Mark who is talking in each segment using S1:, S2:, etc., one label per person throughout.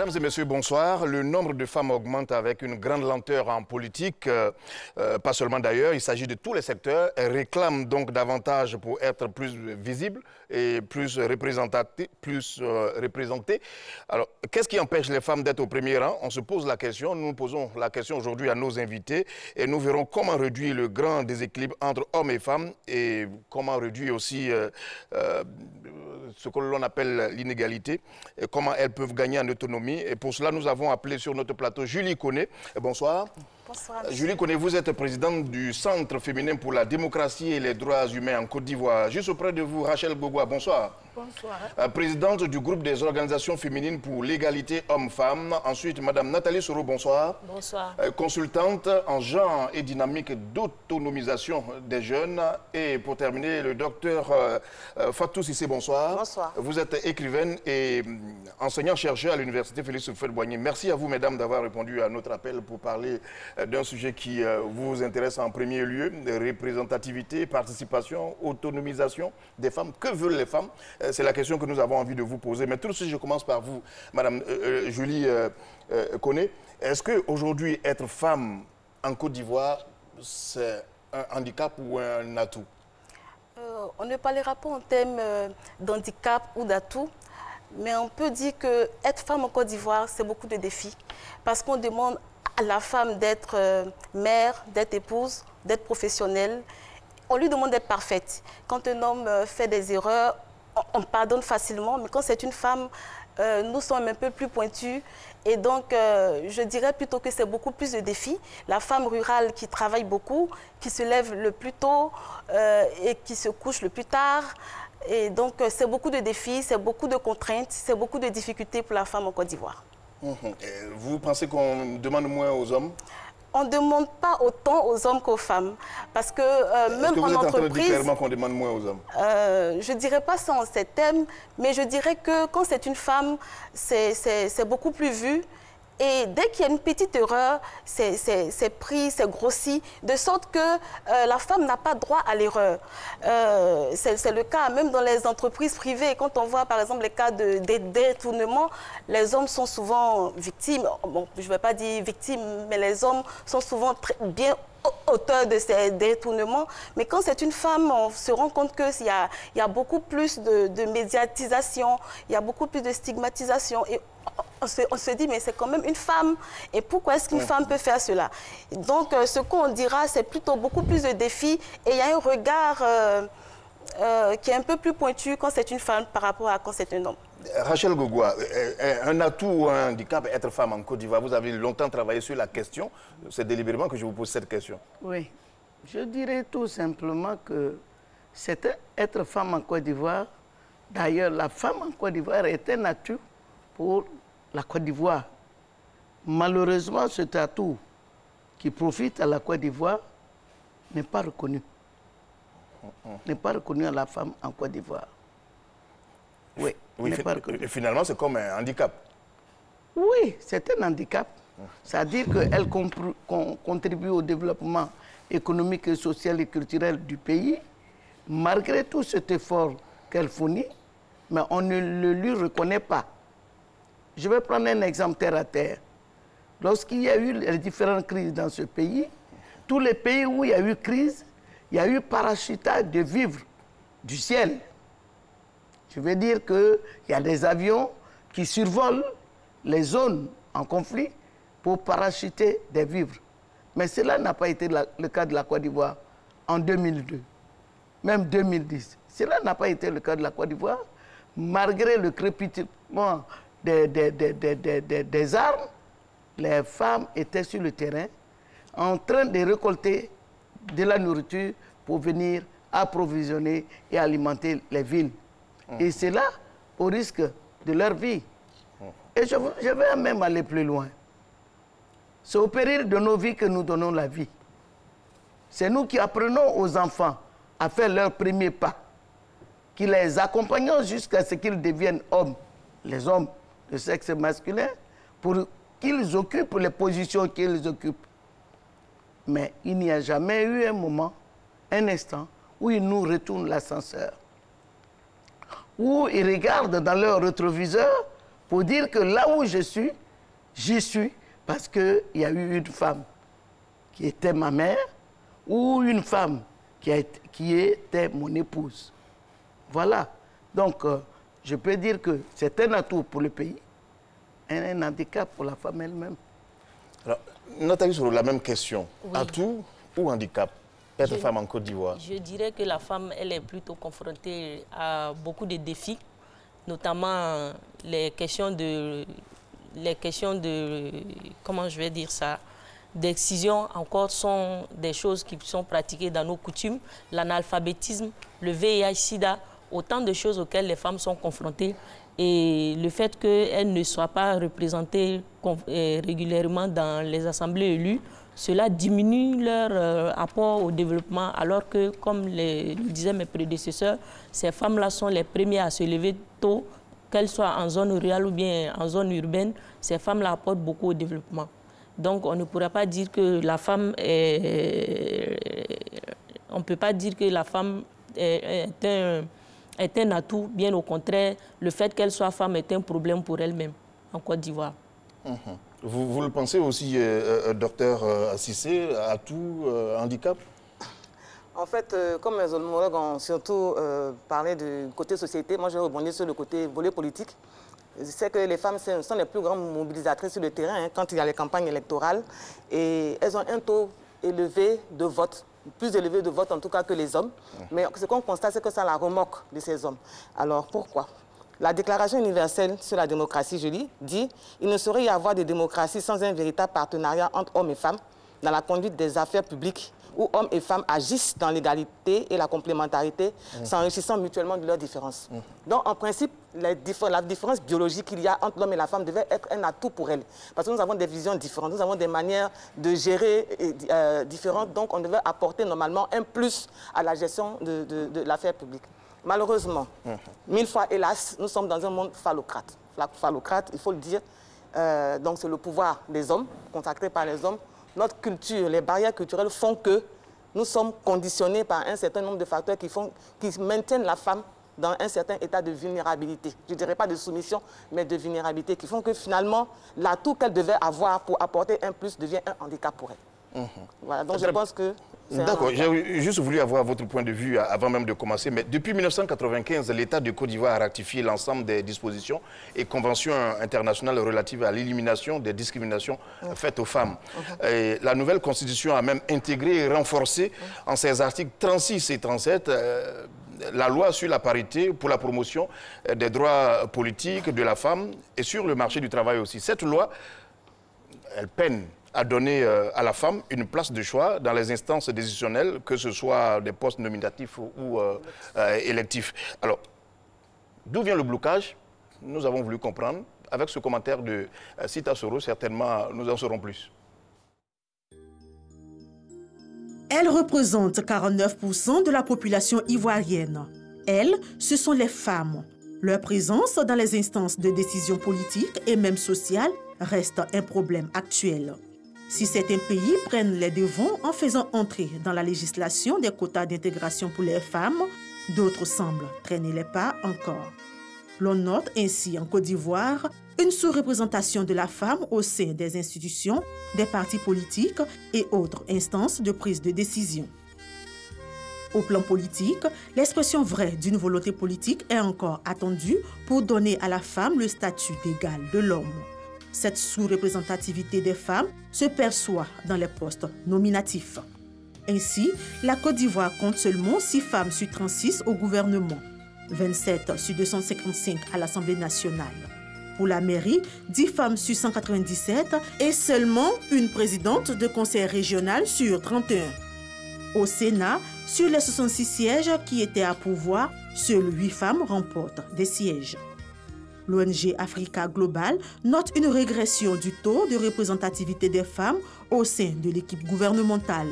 S1: Mesdames et messieurs, bonsoir. Le nombre de femmes augmente avec une grande lenteur en politique, pas seulement d'ailleurs, il s'agit de tous les secteurs. Elles réclament donc davantage pour être plus visibles et plus représentées. Alors, qu'est-ce qui empêche les femmes d'être au premier rang? On se pose la question, nous posons la question aujourd'hui à nos invités et nous verrons comment réduire le grand déséquilibre entre hommes et femmes et comment réduire aussi ce que l'on appelle l'inégalité et comment elles peuvent gagner en autonomie. Et pour cela, nous avons appelé sur notre plateau Julie Koné. Bonsoir.
S2: Bonsoir.
S1: Julie Koné, vous êtes présidente du Centre féminin pour la démocratie et les droits humains en Côte d'Ivoire. Juste auprès de vous, Rachel Gogoua, bonsoir.
S2: Bonsoir.
S1: Présidente du groupe des organisations féminines pour l'égalité hommes-femmes. Ensuite, Madame Nathalie Soro, bonsoir.
S2: Bonsoir.
S1: Consultante en genre et dynamique d'autonomisation des jeunes. Et pour terminer, le docteur Fatou Sissé, bonsoir.
S2: Bonsoir.
S1: Vous êtes écrivaine et enseignant-chercheur à l'Université Félix Houphouët-Boigny. Merci à vous, mesdames, d'avoir répondu à notre appel pour parler d'un sujet qui vous intéresse en premier lieu, représentativité, participation, autonomisation des femmes. Que veulent les femmes? C'est la question que nous avons envie de vous poser. Mais tout de suite, je commence par vous, Madame Julie Koné. Est-ce qu'aujourd'hui, être femme en Côte d'Ivoire, c'est un handicap ou un atout?
S2: On ne parlera pas en termes d'handicap ou d'atout, mais on peut dire que être femme en Côte d'Ivoire, c'est beaucoup de défis. Parce qu'on demande à la femme d'être mère, d'être épouse, d'être professionnelle. On lui demande d'être parfaite. Quand un homme fait des erreurs, on pardonne facilement, mais quand c'est une femme, nous sommes un peu plus pointus. Et donc, je dirais plutôt que c'est beaucoup plus de défis. La femme rurale qui travaille beaucoup, qui se lève le plus tôt et qui se couche le plus tard. Et donc, c'est beaucoup de défis, c'est beaucoup de contraintes, c'est beaucoup de difficultés pour la femme en Côte d'Ivoire.
S1: Vous pensez qu'on demande moins aux hommes?
S2: On ne demande pas autant aux hommes qu'aux femmes. Parce que même en entreprise... Est-ce que vous êtes en train de dire
S1: clairement qu'on demande moins aux hommes?
S2: Je ne dirais pas ça en ces termes, mais je dirais que quand c'est une femme, c'est beaucoup plus vu. Et dès qu'il y a une petite erreur, c'est pris, c'est grossi, de sorte que la femme n'a pas droit à l'erreur. C'est le cas même dans les entreprises privées. Quand on voit par exemple les cas de détournement, les hommes sont souvent victimes. Bon, je ne vais pas dire victimes, mais les hommes sont souvent bien auteurs de ces détournements. Mais quand c'est une femme, on se rend compte qu'il y a beaucoup plus de médiatisation, il y a beaucoup plus de stigmatisation. Et on se dit, mais c'est quand même une femme. Et pourquoi est-ce qu'une femme peut faire cela? Donc, ce qu'on dira, c'est plutôt beaucoup plus de défis. Et il y a un regard qui est un peu plus pointu quand c'est une femme par rapport à quand c'est un homme.
S1: Rachel Gogoua, un atout ou un handicap, être femme en Côte d'Ivoire, vous avez longtemps travaillé sur la question. C'est délibérément que je vous pose cette question.
S3: Oui, je dirais tout simplement que c'est être femme en Côte d'Ivoire. D'ailleurs, la femme en Côte d'Ivoire est un atout pour la Côte d'Ivoire. Malheureusement, cet atout qui profite à la Côte d'Ivoire n'est pas reconnu. N'est pas reconnu à la femme en Côte d'Ivoire. Oui,
S1: et finalement, c'est comme un handicap.
S3: Oui, c'est un handicap. C'est-à-dire qu'elle contribue au développement économique, social et culturel du pays, malgré tout cet effort qu'elle fournit, mais on ne le lui reconnaît pas. Je vais prendre un exemple terre à terre. Lorsqu'il y a eu les différentes crises dans ce pays, tous les pays où il y a eu crise, il y a eu parachutage de vivres du ciel. Je veux dire qu'il y a des avions qui survolent les zones en conflit pour parachuter des vivres. Mais cela n'a pas été le cas de la Côte d'Ivoire en 2002, même 2010. Cela n'a pas été le cas de la Côte d'Ivoire, malgré le crépitement des armes. Les femmes étaient sur le terrain en train de récolter de la nourriture pour venir approvisionner et alimenter les villes. Et c'est là au risque de leur vie. Et je vais même aller plus loin. C'est au péril de nos vies que nous donnons la vie. C'est nous qui apprenons aux enfants à faire leur premier pas, qui les accompagnons jusqu'à ce qu'ils deviennent hommes, les hommes de sexe masculin, pour qu'ils occupent les positions qu'ils occupent. Mais il n'y a jamais eu un moment, un instant, où ils nous retournent l'ascenseur, où ils regardent dans leur rétroviseur pour dire que là où je suis, j'y suis parce qu'il y a eu une femme qui était ma mère ou une femme qui était mon épouse. Voilà. Donc, je peux dire que c'est un atout pour le pays et un handicap pour la femme elle-même.
S1: Alors, Nathalie, sur la même question, oui. Atout ou handicap, être femme en Côte d'Ivoire?
S4: Je dirais que la femme, elle est plutôt confrontée à beaucoup de défis, notamment les questions de comment je vais dire ça, d'excision encore sont des choses qui sont pratiquées dans nos coutumes, l'analphabétisme, le VIH-Sida, autant de choses auxquelles les femmes sont confrontées. Et le fait qu'elles ne soient pas représentées régulièrement dans les assemblées élues, cela diminue leur apport au développement, alors que, comme le disaient mes prédécesseurs, ces femmes-là sont les premières à se lever tôt, qu'elles soient en zone rurale ou bien en zone urbaine, ces femmes-là apportent beaucoup au développement. Donc on ne pourra pas dire que la femme est... On ne peut pas dire que la femme est un atout, bien au contraire, le fait qu'elle soit femme est un problème pour elle-même en Côte d'Ivoire.
S1: Vous le pensez aussi, docteur Cissé, atout, handicap?
S5: En fait, comme mes homologues ont surtout parlé du côté société, moi je vais rebondir sur le côté volet politique. Je sais que les femmes sont les plus grandes mobilisatrices sur le terrain quand il y a les campagnes électorales et elles ont un taux élevé de vote, plus élevé de vote en tout cas que les hommes. Mais ce qu'on constate, c'est que ça la remorque de ces hommes. Alors pourquoi? La Déclaration universelle sur la démocratie, je lis, dit « Il ne saurait y avoir de démocratie sans un véritable partenariat entre hommes et femmes dans la conduite des affaires publiques où hommes et femmes agissent dans l'égalité et la complémentarité, s'enrichissant mutuellement de leurs différences. » Donc, en principe, la différence biologique qu'il y a entre l'homme et la femme devait être un atout pour elle. Parce que nous avons des visions différentes, nous avons des manières de gérer différentes, donc on devait apporter normalement un plus à la gestion de l'affaire publique. Malheureusement, 1000 fois, hélas, nous sommes dans un monde phallocrate. Phallocrate, il faut le dire, donc c'est le pouvoir des hommes, consacré par les hommes. Notre culture, les barrières culturelles font que nous sommes conditionnés par un certain nombre de facteurs qui maintiennent la femme dans un certain état de vulnérabilité. Je ne dirais pas de soumission, mais de vulnérabilité, qui font que finalement, l'atout qu'elle devait avoir pour apporter un plus devient un handicap pour elle. Voilà, donc je pense que...
S1: D'accord, j'ai juste voulu avoir votre point de vue avant même de commencer, mais depuis 1995, l'État de Côte d'Ivoire a ratifié l'ensemble des dispositions et conventions internationales relatives à l'élimination des discriminations faites aux femmes. Et la nouvelle constitution a même intégré et renforcé en ses articles 36 et 37 la loi sur la parité pour la promotion des droits politiques de la femme et sur le marché du travail aussi. Cette loi, elle peine à donner à la femme une place de choix dans les instances décisionnelles, que ce soit des postes nominatifs ou électifs. Alors, d'où vient le blocage? Nous avons voulu comprendre. Avec ce commentaire de Sita Soro, certainement, nous en saurons plus.
S6: Elle représente 49% de la population ivoirienne. Elles, ce sont les femmes. Leur présence dans les instances de décision politique et même sociale reste un problème actuel. Si certains pays prennent les devants en faisant entrer dans la législation des quotas d'intégration pour les femmes, d'autres semblent traîner les pas encore. L'on note ainsi en Côte d'Ivoire une sous-représentation de la femme au sein des institutions, des partis politiques et autres instances de prise de décision. Au plan politique, l'expression vraie d'une volonté politique est encore attendue pour donner à la femme le statut d'égal de l'homme. Cette sous-représentativité des femmes se perçoit dans les postes nominatifs. Ainsi, la Côte d'Ivoire compte seulement 6 femmes sur 36 au gouvernement, 27 sur 255 à l'Assemblée nationale. Pour la mairie, 10 femmes sur 197 et seulement une présidente de conseil régional sur 31. Au Sénat, sur les 66 sièges qui étaient à pourvoir, seules 8 femmes remportent des sièges. L'ONG Africa Global note une régression du taux de représentativité des femmes au sein de l'équipe gouvernementale.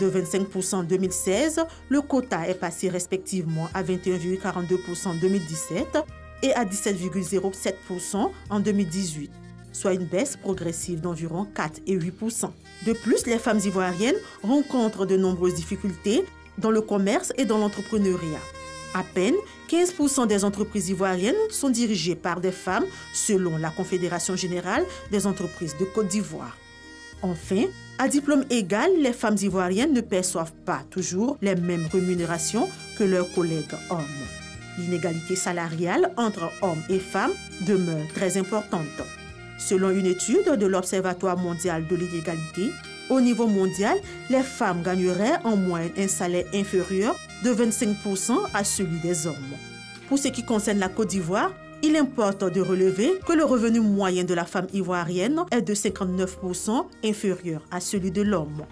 S6: De 25% en 2016, le quota est passé respectivement à 21,42% en 2017 et à 17,07% en 2018, soit une baisse progressive d'environ 4 et 8%. De plus, les femmes ivoiriennes rencontrent de nombreuses difficultés dans le commerce et dans l'entrepreneuriat. À peine 15% des entreprises ivoiriennes sont dirigées par des femmes, selon la Confédération générale des entreprises de Côte d'Ivoire. Enfin, à diplôme égal, les femmes ivoiriennes ne perçoivent pas toujours les mêmes rémunérations que leurs collègues hommes. L'inégalité salariale entre hommes et femmes demeure très importante. Selon une étude de l'Observatoire mondial de l'inégalité, au niveau mondial, les femmes gagneraient en moyenne un salaire inférieur de 25% à celui des hommes. Pour ce qui concerne la Côte d'Ivoire, il importe de relever que le revenu moyen de la femme ivoirienne est de 59% inférieur à celui de l'homme.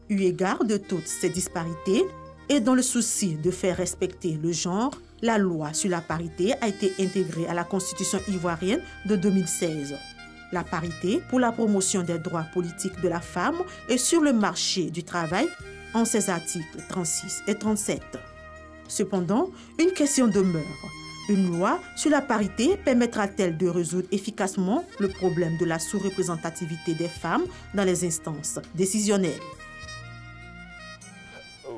S6: Eu égard de toutes ces disparités et dans le souci de faire respecter le genre, la loi sur la parité a été intégrée à la Constitution ivoirienne de 2016. La parité pour la promotion des droits politiques de la femme et sur le marché du travail en ses articles 36 et 37. Cependant, une question demeure. Une loi sur la parité permettra-t-elle de résoudre efficacement le problème de la sous-représentativité des femmes dans les instances décisionnelles?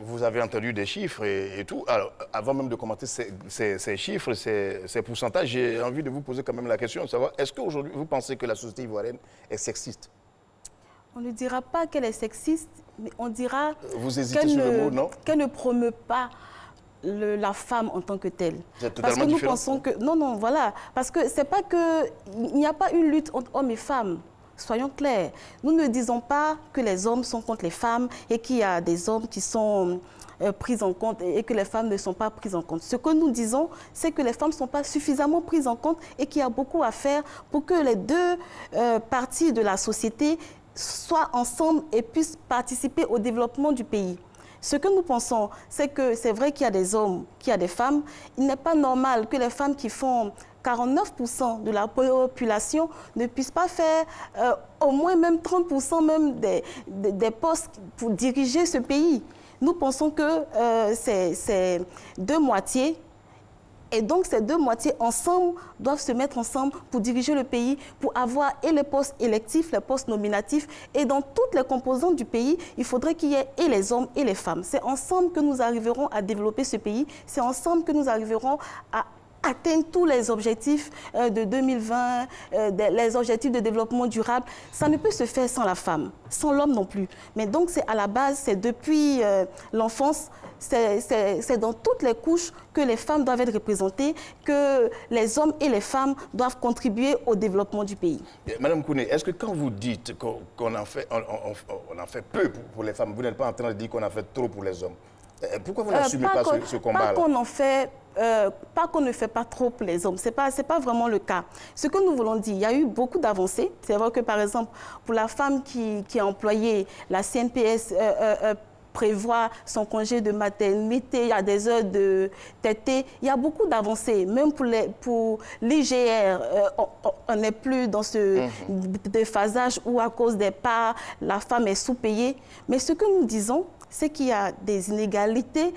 S1: Vous avez entendu des chiffres et tout. Alors, avant même de commenter ces chiffres, ces pourcentages, j'ai envie de vous poser quand même la question de savoir, est-ce qu'aujourd'hui, vous pensez que la société ivoirienne est sexiste?
S2: On ne dira pas qu'elle est sexiste, mais on dira qu'elle ne promeut pas la femme en tant que telle.
S1: Parce que nous
S2: pensons que... Non, voilà. Parce que c'est pas que... Il n'y a pas une lutte entre hommes et femmes. Soyons clairs. Nous ne disons pas que les hommes sont contre les femmes et qu'il y a des hommes qui sont pris en compte et que les femmes ne sont pas prises en compte. Ce que nous disons, c'est que les femmes ne sont pas suffisamment prises en compte et qu'il y a beaucoup à faire pour que les deux parties de la société soient ensemble et puissent participer au développement du pays. Ce que nous pensons, c'est que c'est vrai qu'il y a des hommes, qu'il y a des femmes. Il n'est pas normal que les femmes qui font 49% de la population ne puissent pas faire au moins même 30% même des postes pour diriger ce pays. Nous pensons que c'est deux moitiés. Et donc, ces deux moitiés ensemble doivent se mettre ensemble pour diriger le pays, pour avoir et les postes électifs, les postes nominatifs. Et dans toutes les composantes du pays, il faudrait qu'il y ait et les hommes et les femmes. C'est ensemble que nous arriverons à développer ce pays. C'est ensemble que nous arriverons à atteindre tous les objectifs de 2020, les objectifs de développement durable. Ça ne peut se faire sans la femme, sans l'homme non plus. Mais donc, c'est à la base, c'est depuis l'enfance, c'est dans toutes les couches que les femmes doivent être représentées, que les hommes et les femmes doivent contribuer au développement du pays.
S1: Madame Kouné, est-ce que quand vous dites qu'on en fait peu pour les femmes, vous n'êtes pas en train de dire qu'on en fait trop pour les hommes? Pourquoi vous n'assumez pas ce combat-là?
S2: Pas qu'on ne fait pas trop pour les hommes, ce n'est pas vraiment le cas. Ce que nous voulons dire, il y a eu beaucoup d'avancées. C'est vrai que par exemple, pour la femme qui est employée, la CNPS prévoit son congé de maternité, il y a des heures de tétée, il y a beaucoup d'avancées. Même pour l'IGR, on n'est plus dans ce déphasage où à cause des parts, la femme est sous-payée. Mais ce que nous disons, c'est qu'il y a des inégalités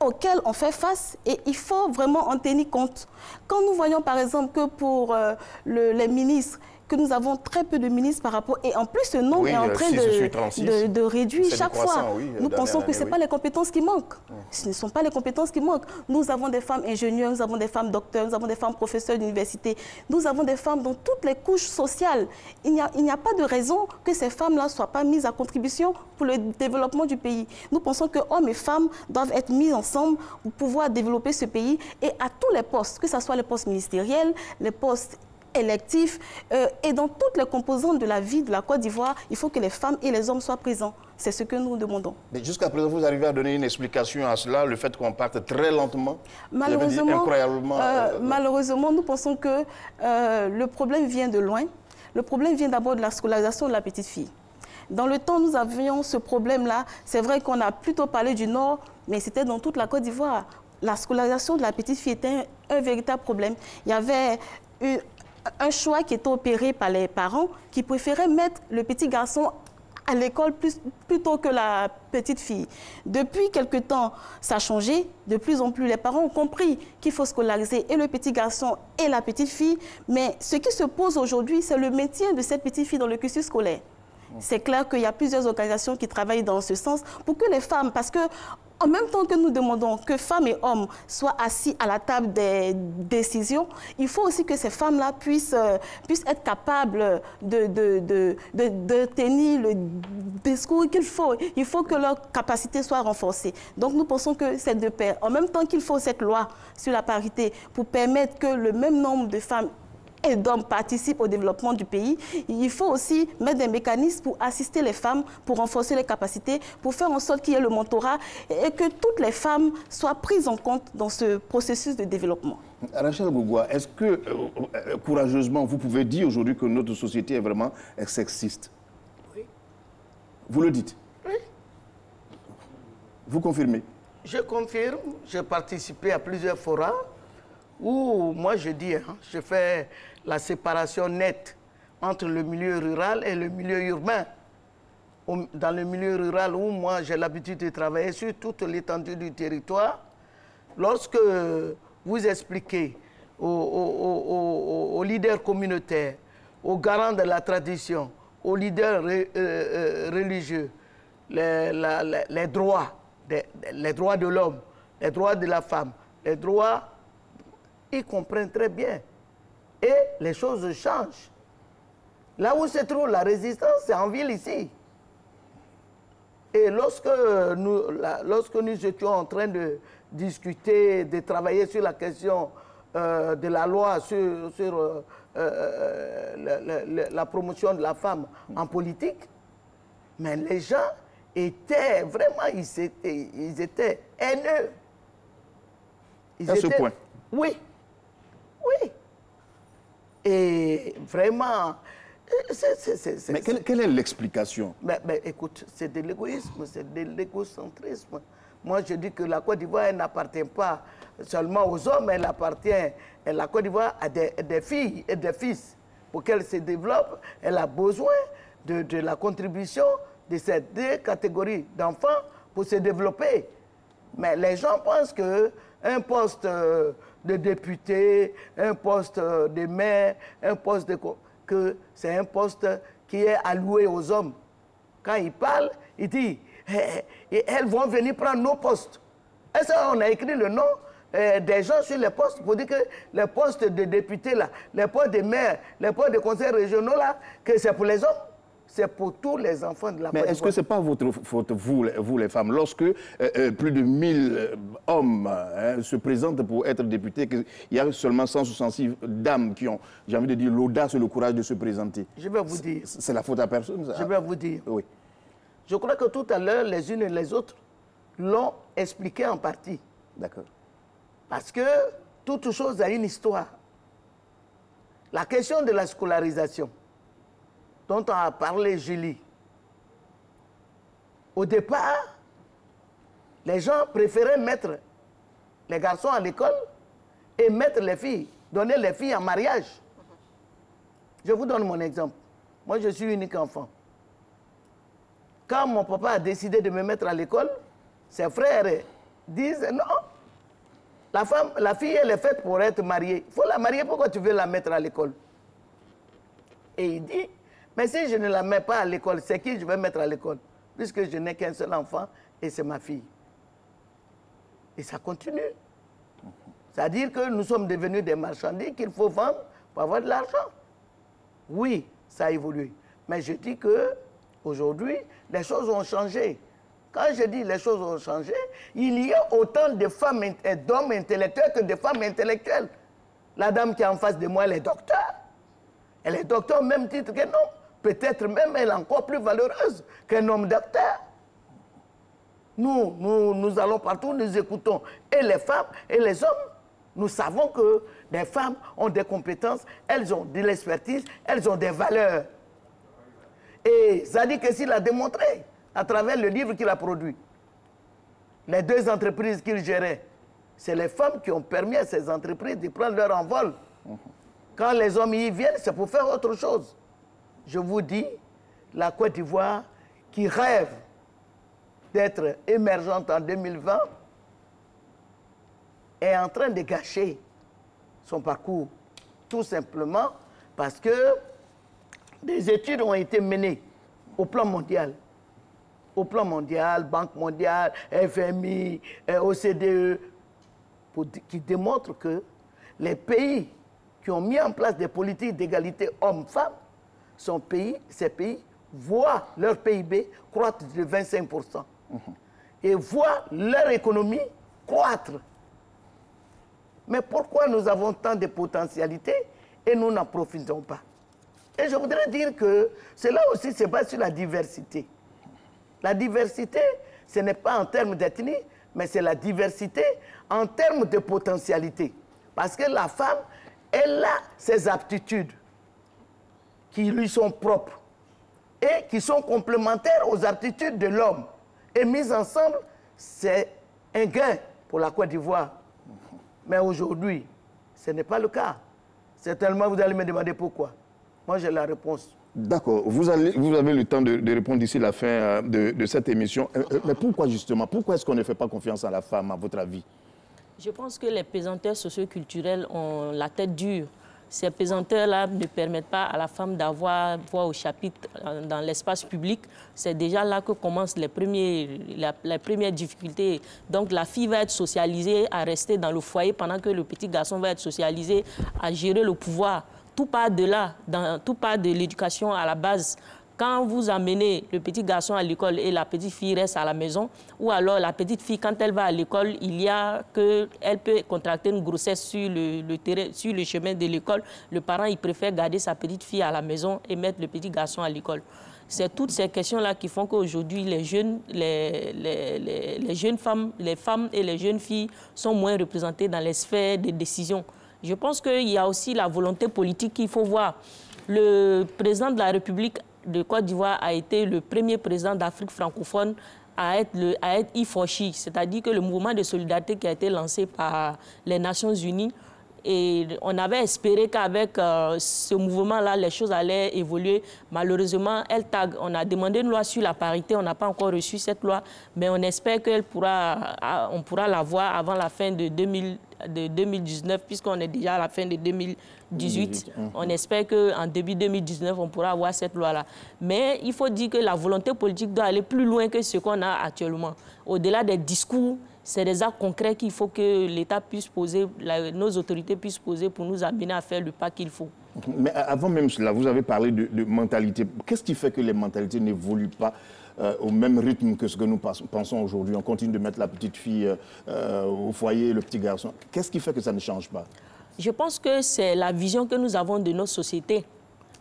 S2: auxquelles on fait face et il faut vraiment en tenir compte. Quand nous voyons par exemple que pour les ministres, que nous avons très peu de ministres par rapport... Et en plus, ce nombre est en train de réduire chaque fois. Nous pensons que ce n'est pas les compétences qui manquent. Ce ne sont pas les compétences qui manquent. Nous avons des femmes ingénieurs, nous avons des femmes docteurs, nous avons des femmes professeurs d'université. Nous avons des femmes dans toutes les couches sociales. Il n'y a pas de raison que ces femmes-là ne soient pas mises à contribution pour le développement du pays. Nous pensons que hommes et femmes doivent être mis ensemble pour pouvoir développer ce pays. Et à tous les postes, que ce soit les postes ministériels, les postes électifs et dans toutes les composantes de la vie de la Côte d'Ivoire, il faut que les femmes et les hommes soient présents. C'est ce que nous demandons.
S1: Mais jusqu'à présent, vous arrivez à donner une explication à cela, le fait qu'on parte très lentement,
S2: malheureusement, nous pensons que le problème vient de loin. Le problème vient d'abord de la scolarisation de la petite fille. Dans le temps, nous avions ce problème-là. C'est vrai qu'on a plutôt parlé du Nord, mais c'était dans toute la Côte d'Ivoire. La scolarisation de la petite fille était un véritable problème. Il y avait un choix qui était opéré par les parents qui préféraient mettre le petit garçon à l'école plutôt que la petite fille. Depuis quelque temps, ça a changé. De plus en plus, les parents ont compris qu'il faut scolariser et le petit garçon et la petite fille. Mais ce qui se pose aujourd'hui, c'est le maintien de cette petite fille dans le cursus scolaire. C'est clair qu'il y a plusieurs organisations qui travaillent dans ce sens pour que les femmes, parce que en même temps que nous demandons que femmes et hommes soient assis à la table des décisions, il faut aussi que ces femmes-là puissent être capables de tenir le discours qu'il faut. Il faut que leur capacité soit renforcée. Donc nous pensons que c'est de pair. En même temps qu'il faut cette loi sur la parité pour permettre que le même nombre de femmes et d'hommes participent au développement du pays, il faut aussi mettre des mécanismes pour assister les femmes, pour renforcer les capacités, pour faire en sorte qu'il y ait le mentorat et que toutes les femmes soient prises en compte dans ce processus de développement.
S1: Rachel Gougoua, est-ce que, courageusement, vous pouvez dire aujourd'hui que notre société est vraiment sexiste?
S3: Oui.
S1: Vous le dites?
S3: Oui.
S1: Vous confirmez?
S3: Je confirme, j'ai participé à plusieurs forums où, moi je dis, je fais la séparation nette entre le milieu rural et le milieu urbain. Dans le milieu rural où moi j'ai l'habitude de travailler sur toute l'étendue du territoire, lorsque vous expliquez aux leaders communautaires, aux garants de la tradition, aux leaders religieux, les droits de l'homme, les droits de la femme, les droits, ils comprennent très bien. Et les choses changent. Là où se trouve la résistance, c'est en ville ici. Et lorsque nous étions en train de discuter, de travailler sur la question de la loi sur la promotion de la femme en politique, mais les gens étaient vraiment, ils étaient haineux.
S1: À ce point?
S3: Oui. Oui. Et vraiment...
S1: Mais quelle est l'explication?
S3: Mais écoute, c'est de l'égoïsme, c'est de l'égocentrisme. Moi, je dis que la Côte d'Ivoire, elle n'appartient pas seulement aux hommes, elle appartient, la Côte d'Ivoire, à des filles et des fils. Pour qu'elle se développe, elle a besoin de la contribution de ces deux catégories d'enfants pour se développer. Mais les gens pensent qu'un poste de député, un poste de maire, un poste de... que c'est un poste qui est alloué aux hommes. Quand il parle, il dit, elles vont venir prendre nos postes. Et ça, on a écrit le nom des gens sur les postes pour dire que les postes de députés, là, les postes de maire, les postes de conseils régionaux, là, que c'est pour les hommes. C'est pour tous les enfants de la Côte d'Ivoire.
S1: Mais est-ce que ce n'est pas votre faute, vous les femmes, lorsque plus de 1000 hommes se présentent pour être députés, qu'il y a seulement 166 dames qui ont, j'ai envie de dire, l'audace et le courage de se présenter?
S3: Je vais vous dire.
S1: C'est la faute à personne, ça?
S3: Je vais vous dire.
S1: Oui.
S3: Je crois que tout à l'heure, les unes et les autres l'ont expliqué en partie.
S1: D'accord.
S3: Parce que toute chose a une histoire. La question de la scolarisation, dont a parlé Julie. Au départ, les gens préféraient mettre les garçons à l'école et mettre les filles, donner les filles en mariage. Je vous donne mon exemple. Moi, je suis unique enfant. Quand mon papa a décidé de me mettre à l'école, ses frères disent non, la fille, elle est faite pour être mariée. Il faut la marier, pourquoi tu veux la mettre à l'école? Et il dit, mais si je ne la mets pas à l'école, c'est qui je vais mettre à l'école? Puisque je n'ai qu'un seul enfant et c'est ma fille. Et ça continue. C'est-à-dire que nous sommes devenus des marchandises qu'il faut vendre pour avoir de l'argent. Oui, ça a évolué. Mais je dis qu'aujourd'hui, les choses ont changé. Quand je dis les choses ont changé, il y a autant de femmes et d'hommes intellectuels que de femmes intellectuelles. La dame qui est en face de moi, elle est docteur. Elle est docteur au même titre qu'un homme. Peut-être même elle est encore plus valeureuse qu'un homme docteur. Nous allons partout, nous écoutons et les femmes et les hommes. Nous savons que les femmes ont des compétences, elles ont de l'expertise, elles ont des valeurs. Et Zadi Kessil l'a démontré à travers le livre qu'il a produit. Les deux entreprises qu'il gérait, c'est les femmes qui ont permis à ces entreprises de prendre leur envol. Quand les hommes y viennent, c'est pour faire autre chose. Je vous dis, la Côte d'Ivoire qui rêve d'être émergente en 2020 est en train de gâcher son parcours. Tout simplement parce que des études ont été menées au plan mondial. Au plan mondial, Banque mondiale, FMI, OCDE, qui démontrent que les pays qui ont mis en place des politiques d'égalité hommes-femmes, ces pays voient leur PIB croître de 25% et voient leur économie croître. Mais pourquoi nous avons tant de potentialités et nous n'en profitons pas? Et je voudrais dire que cela aussi se base sur la diversité. La diversité, ce n'est pas en termes d'ethnie, mais c'est la diversité en termes de potentialité. Parce que la femme, elle a ses aptitudes qui lui sont propres et qui sont complémentaires aux aptitudes de l'homme. Et mises ensemble, c'est un gain pour la Côte d'Ivoire. Mais aujourd'hui, ce n'est pas le cas. Certainement, vous allez me demander pourquoi. Moi, j'ai la réponse.
S1: D'accord. Vous avez le temps de répondre d'ici la fin de cette émission. Mais pourquoi justement? Pourquoi est-ce qu'on ne fait pas confiance à la femme, à votre avis?
S4: Je pense que les pesanteurs socioculturels ont la tête dure. Ces pesanteurs-là ne permettent pas à la femme d'avoir voix au chapitre dans l'espace public. C'est déjà là que commencent les premières difficultés. Donc la fille va être socialisée à rester dans le foyer pendant que le petit garçon va être socialisé à gérer le pouvoir. Tout part de là, tout part de l'éducation à la base. Quand vous amenez le petit garçon à l'école et la petite fille reste à la maison, ou alors la petite fille, quand elle va à l'école, elle peut contracter une grossesse sur le chemin de l'école. Le parent, il préfère garder sa petite fille à la maison et mettre le petit garçon à l'école. C'est toutes ces questions-là qui font qu'aujourd'hui, les jeunes femmes, les femmes et les jeunes filles sont moins représentées dans les sphères de décision. Je pense qu'il y a aussi la volonté politique qu'il faut voir. Le président de la République de Côte d'Ivoire a été le premier président d'Afrique francophone à être IFOCHI, c'est-à-dire que le mouvement de solidarité qui a été lancé par les Nations Unies. Et on avait espéré qu'avec ce mouvement-là, les choses allaient évoluer. Malheureusement, on a demandé une loi sur la parité, on n'a pas encore reçu cette loi, mais on espère qu'on pourra l'avoir avant la fin de 2019, puisqu'on est déjà à la fin de 2018. On espère qu'en début 2019, on pourra avoir cette loi-là. Mais il faut dire que la volonté politique doit aller plus loin que ce qu'on a actuellement. Au-delà des discours, c'est des actes concrets qu'il faut que l'État puisse poser, nos autorités puissent poser pour nous amener à faire le pas qu'il faut.
S1: Mais avant même cela, vous avez parlé de mentalité. Qu'est-ce qui fait que les mentalités n'évoluent pas au même rythme que ce que nous pensons aujourd'hui? On continue de mettre la petite fille au foyer, le petit garçon. Qu'est-ce qui fait que ça ne change pas?
S4: Je pense que c'est la vision que nous avons de notre société.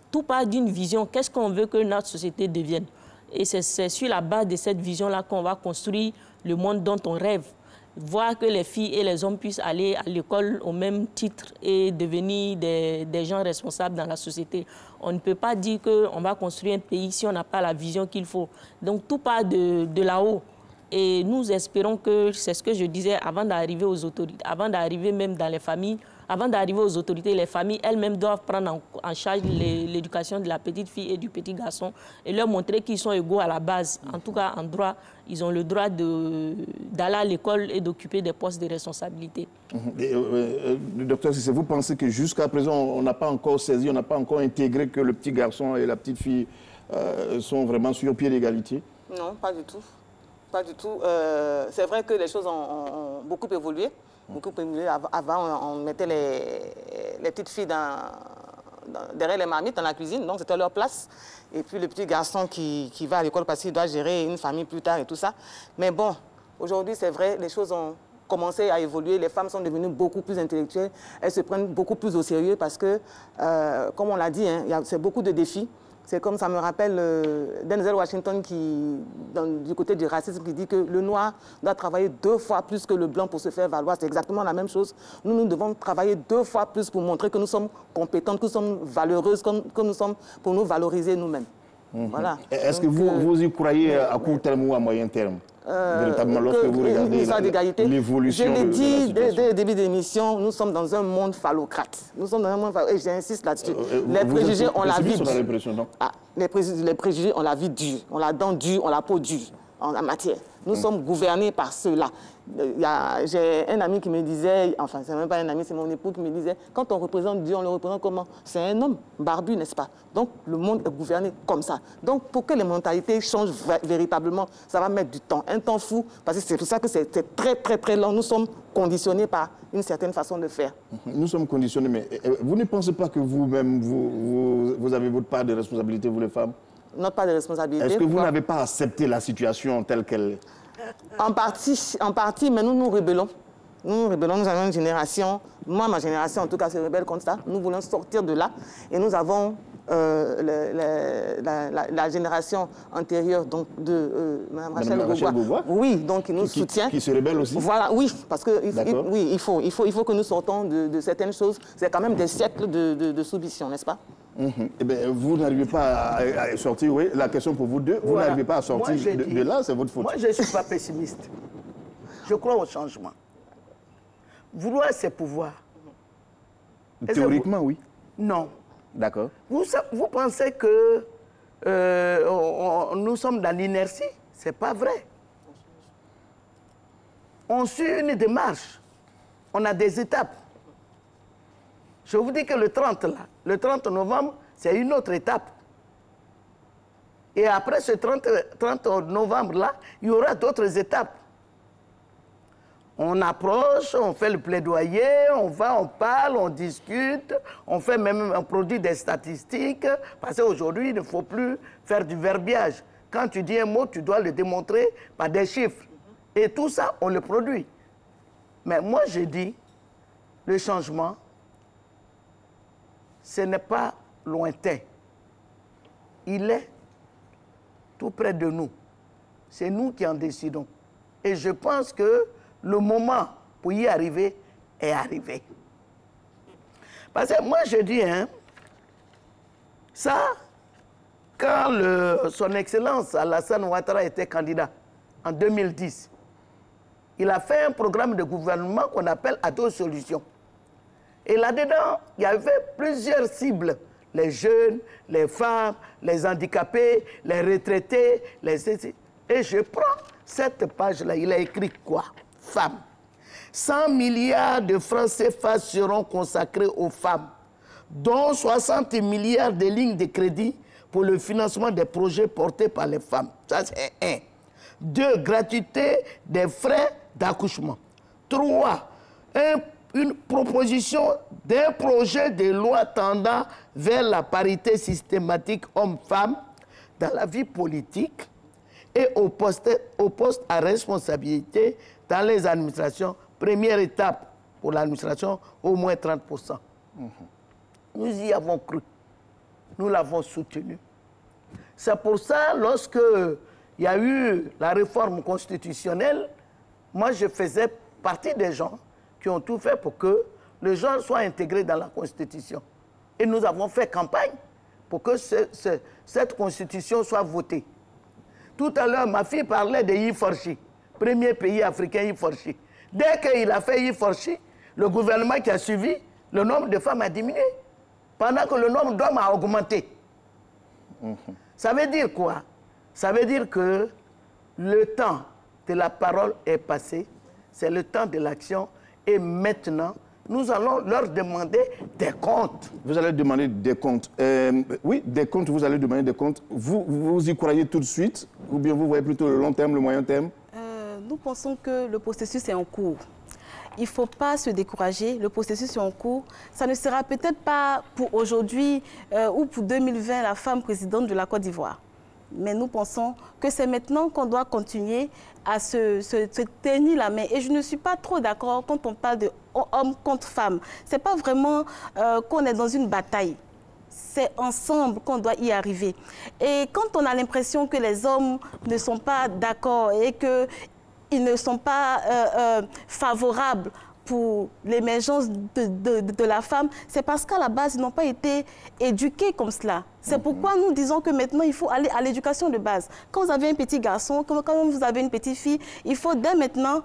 S4: Tout part d'une vision. Qu'est-ce qu'on veut que notre société devienne? Et c'est sur la base de cette vision-là qu'on va construire le monde dont on rêve. Voir que les filles et les hommes puissent aller à l'école au même titre et devenir des gens responsables dans la société. On ne peut pas dire qu'on va construire un pays si on n'a pas la vision qu'il faut. Donc tout part de là-haut. Et nous espérons que, c'est ce que je disais, avant d'arriver aux autorités, avant d'arriver même dans les familles, avant d'arriver aux autorités, les familles elles-mêmes doivent prendre en charge l'éducation de la petite fille et du petit garçon et leur montrer qu'ils sont égaux à la base. En tout cas, en droit, ils ont le droit d'aller à l'école et d'occuper des postes de responsabilité.
S1: Docteur Cissé, vous pensez que jusqu'à présent, on n'a pas encore saisi, on n'a pas encore intégré que le petit garçon et la petite fille sont vraiment sur pied d'égalité?
S5: Non, pas du tout. Pas du tout. C'est vrai que les choses ont beaucoup évolué. Avant, on mettait les petites filles derrière les marmites dans la cuisine, donc c'était leur place. Et puis le petit garçon qui va à l'école parce qu'il doit gérer une famille plus tard et tout ça. Mais bon, aujourd'hui, c'est vrai, les choses ont commencé à évoluer. Les femmes sont devenues beaucoup plus intellectuelles. Elles se prennent beaucoup plus au sérieux parce que, comme on l'a dit, c'est beaucoup de défis. C'est comme ça me rappelle Denzel Washington du côté du racisme qui dit que le noir doit travailler 2 fois plus que le blanc pour se faire valoir. C'est exactement la même chose. Nous devons travailler 2 fois plus pour montrer que nous sommes compétentes, que nous sommes valeureuses, que nous sommes pour nous valoriser nous-mêmes. Voilà.
S1: Est-ce que vous y croyez à court terme ou à moyen terme? Véritablement, lorsque vous regardez l'évolution.
S5: Je l'ai dit dès le début de l'émission, nous sommes dans un monde phallocrate. Nous sommes dans un monde phallocrate, et j'insiste là-dessus. Les préjugés ont la vie dure. Les préjugés ont la vie dure, on la dent dure, on la peau dure en la matière. Nous sommes gouvernés par ceux-là. J'ai un ami qui me disait, enfin, c'est même pas un ami, c'est mon époux qui me disait, quand on représente Dieu, on le représente comment? C'est un homme barbu, n'est-ce pas? Donc, le monde est gouverné comme ça. Donc, pour que les mentalités changent véritablement, ça va mettre du temps, un temps fou, parce que c'est pour ça que c'est très, très, très lent. Nous sommes conditionnés par une certaine façon de faire.
S1: Nous sommes conditionnés, mais vous ne pensez pas que vous-même, vous avez votre part de responsabilité, vous les femmes?
S5: Notre part de responsabilité.
S1: Est-ce que vous n'avez pas accepté la situation telle qu'elle est?
S5: En partie, mais nous nous rebellons. Nous avons une génération, moi, ma génération en tout cas se rebelle contre ça. Nous voulons sortir de là et nous avons la génération antérieure donc, de Mme Rachel Gogua. Oui, donc qui nous soutient.
S1: Qui se rebelle aussi?
S5: Voilà, oui, parce que il faut que nous sortons de certaines choses. C'est quand même des siècles de soumission, n'est-ce pas?
S1: Eh bien, vous n'arrivez pas à sortir, oui, la question pour vous deux, vous n'arrivez pas à sortir de là, c'est votre faute.
S3: Moi, je ne suis pas pessimiste. Je crois au changement. Vouloir, c'est pouvoir.
S1: Théoriquement, oui.
S3: Non.
S1: D'accord.
S3: Vous pensez que nous sommes dans l'inertie? Ce n'est pas vrai. On suit une démarche. On a des étapes. Je vous dis que le 30 novembre, c'est une autre étape. Et après ce 30 novembre-là, il y aura d'autres étapes. On approche, on fait le plaidoyer, on va, on parle, on discute, on fait même un produit des statistiques, parce qu'aujourd'hui, il ne faut plus faire du verbiage. Quand tu dis un mot, tu dois le démontrer par des chiffres. Et tout ça, on le produit. Mais moi, je dis, le changement, ce n'est pas lointain. Il est tout près de nous. C'est nous qui en décidons. Et je pense que le moment pour y arriver est arrivé. Parce que moi, je dis, ça, quand son Excellence Alassane Ouattara était candidat en 2010, il a fait un programme de gouvernement qu'on appelle Ado Solutions. Et là-dedans, il y avait plusieurs cibles. Les jeunes, les femmes, les handicapés, les retraités, Et je prends cette page-là, il a écrit quoi? Femmes. 100 milliards de francs CFA seront consacrés aux femmes, dont 60 milliards de lignes de crédit pour le financement des projets portés par les femmes. Ça, c'est 1. 2. Gratuité des frais d'accouchement. 3. Une proposition d'un projet de loi tendant vers la parité systématique homme-femme dans la vie politique et au poste à responsabilité dans les administrations. Première étape pour l'administration, au moins 30%. Nous y avons cru. Nous l'avons soutenu. C'est pour ça, lorsque il y a eu la réforme constitutionnelle, moi je faisais partie des gens qui ont tout fait pour que le genre soit intégré dans la Constitution. Et nous avons fait campagne pour que cette Constitution soit votée. Tout à l'heure, ma fille parlait de Iforchi, premier pays africain Iforchi. Dès qu'il a fait Iforchi, le gouvernement qui a suivi, le nombre de femmes a diminué, pendant que le nombre d'hommes a augmenté. Ça veut dire quoi? Ça veut dire que le temps de la parole est passé, c'est le temps de l'action. Et maintenant, nous allons leur demander des comptes.
S1: Vous allez demander des comptes. Oui, des comptes, vous allez demander des comptes. Vous y croyez tout de suite? Ou bien vous voyez plutôt le long terme, le moyen terme?
S2: Nous pensons que le processus est en cours. Il ne faut pas se décourager, le processus est en cours. Ça ne sera peut-être pas pour aujourd'hui ou pour 2020 la femme présidente de la Côte d'Ivoire. Mais nous pensons que c'est maintenant qu'on doit continuer à se tenir la main. Et je ne suis pas trop d'accord quand on parle de homme contre femme. Ce n'est pas vraiment qu'on est dans une bataille. C'est ensemble qu'on doit y arriver. Et quand on a l'impression que les hommes ne sont pas d'accord et qu'ils ne sont pas favorables pour l'émergence de la femme, c'est parce qu'à la base, ils n'ont pas été éduqués comme cela. C'est pourquoi nous disons que maintenant, il faut aller à l'éducation de base. Quand vous avez un petit garçon, quand vous avez une petite fille, il faut dès maintenant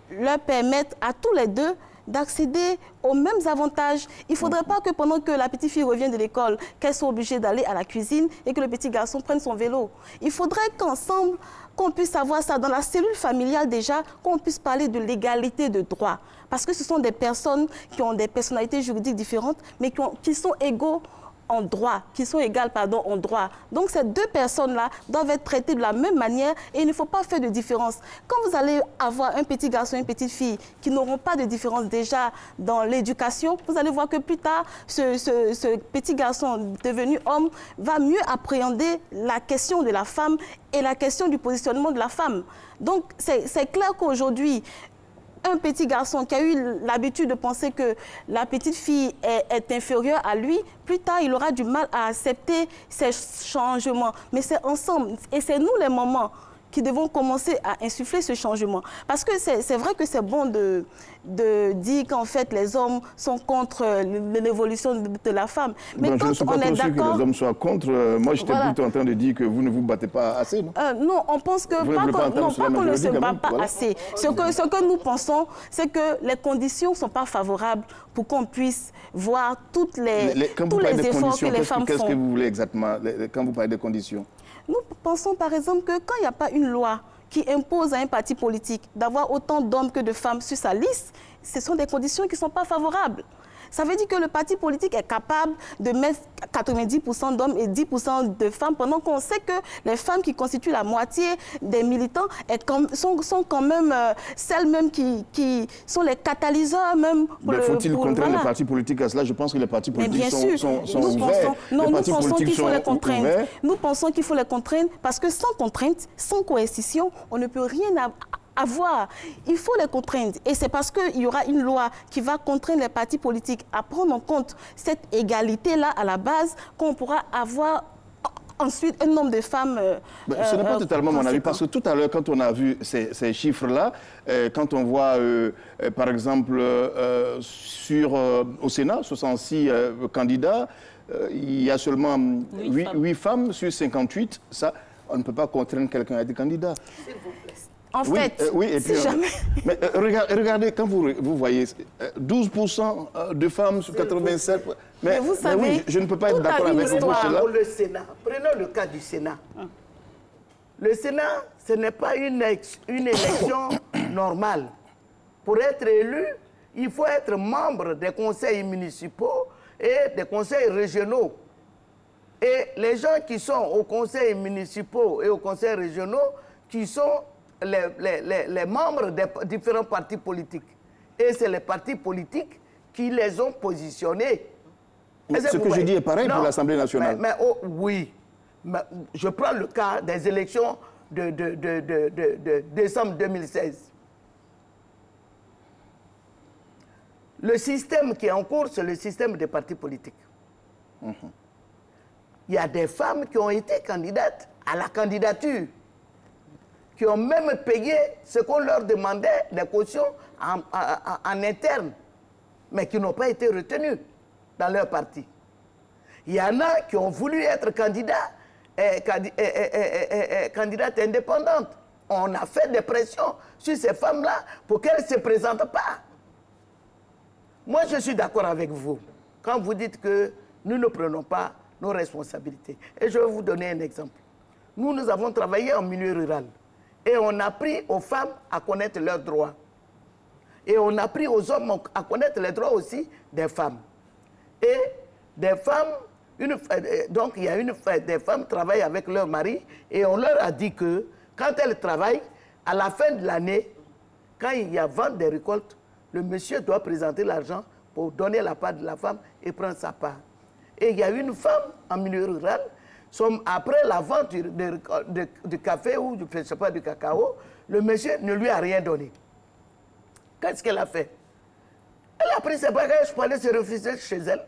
S2: leur permettre à tous les deux d'accéder aux mêmes avantages. Il ne faudrait pas que pendant que la petite fille revient de l'école, qu'elle soit obligée d'aller à la cuisine et que le petit garçon prenne son vélo. Il faudrait qu'ensemble, qu'on puisse avoir ça dans la cellule familiale déjà, qu'on puisse parler de l'égalité de droit. Parce que ce sont des personnes qui ont des personnalités juridiques différentes, mais qui sont égaux en droit, qui sont égales, pardon, en droit. Donc ces deux personnes-là doivent être traitées de la même manière et il ne faut pas faire de différence. Quand vous allez avoir un petit garçon et une petite fille qui n'auront pas de différence déjà dans l'éducation, vous allez voir que plus tard, ce petit garçon devenu homme va mieux appréhender la question de la femme et la question du positionnement de la femme. Donc c'est clair qu'aujourd'hui, un petit garçon qui a eu l'habitude de penser que la petite fille est inférieure à lui, plus tard, il aura du mal à accepter ces changements. Mais c'est ensemble, et c'est nous les mamans qui devons commencer à insuffler ce changement. Parce que c'est vrai que c'est bon de dire qu'en fait les hommes sont contre l'évolution de la femme. Mais
S1: bon,
S2: quand on est d'accord... Je ne suis pas trop sûr
S1: que les hommes soient contre. Moi, j'étais plutôt en train de dire que vous ne vous battez pas assez, non?
S2: Non, on pense que pas qu'on ne se bat pas assez. Ce que nous pensons, c'est que les conditions ne sont pas favorables pour qu'on puisse voir tous les efforts que les femmes font.
S1: Qu'est-ce que vous voulez exactement quand vous parlez de conditions?
S2: Nous pensons par exemple que quand il n'y a pas une loi qui impose à un parti politique d'avoir autant d'hommes que de femmes sur sa liste, ce sont des conditions qui ne sont pas favorables. Ça veut dire que le parti politique est capable de mettre 90% d'hommes et 10% de femmes, pendant qu'on sait que les femmes qui constituent la moitié des militants sont quand même celles-mêmes qui sont les catalyseurs même.
S1: Faut-il contraindre les partis politiques à cela? Je pense que les partis politiques sont ouverts.
S2: Nous pensons qu'il faut les contraindre. Nous pensons qu'il faut les contraindre parce que sans contrainte, sans coercition, on ne peut rien avoir. Il faut les contraindre. Et c'est parce qu'il y aura une loi qui va contraindre les partis politiques à prendre en compte cette égalité-là à la base qu'on pourra avoir ensuite un nombre de femmes...
S1: ce n'est pas totalement mon avis, parce que tout à l'heure, quand on a vu ces chiffres-là, quand on voit, par exemple, au Sénat, 66 candidats, il y a seulement 8 femmes sur 58, ça, on ne peut pas contraindre quelqu'un à être candidat.
S2: En fait,
S1: oui, et puis,
S2: jamais...
S1: Mais regardez, quand vous voyez 12% de femmes sur 87...
S2: Mais vous savez,
S1: oui, je ne peux pas être d'accord avec vous.
S3: Le Sénat. Prenons le cas du Sénat. Le Sénat, ce n'est pas une élection normale. Pour être élu, il faut être membre des conseils municipaux et des conseils régionaux. Et les gens qui sont aux conseils municipaux et aux conseils régionaux, qui sont les membres des différents partis politiques. Et c'est les partis politiques qui les ont positionnés.
S1: Ce que je dis est pareil pour l'Assemblée nationale.
S3: Oui. Mais je prends le cas des élections de décembre 2016. Le système qui est en cours, c'est le système des partis politiques. Il y a des femmes qui ont été candidates à la candidature, qui ont même payé ce qu'on leur demandait, des cautions en interne, mais qui n'ont pas été retenues dans leur parti. Il y en a qui ont voulu être candidates indépendantes. On a fait des pressions sur ces femmes-là pour qu'elles ne se présentent pas. Moi, je suis d'accord avec vous quand vous dites que nous ne prenons pas nos responsabilités. Et je vais vous donner un exemple. Nous avons travaillé en milieu rural. Et on a appris aux femmes à connaître leurs droits. Et on a appris aux hommes à connaître les droits aussi des femmes. Et des femmes, donc il y a des femmes qui travaillent avec leur mari et on leur a dit que quand elles travaillent, à la fin de l'année, quand il y a vente des récoltes, le monsieur doit présenter l'argent pour donner la part de la femme et prendre sa part. Et il y a une femme en milieu rural, après la vente du café ou je sais pas, du cacao, le monsieur ne lui a rien donné. Qu'est-ce qu'elle a fait? Elle a pris ses bagages pour aller se refuser chez elle.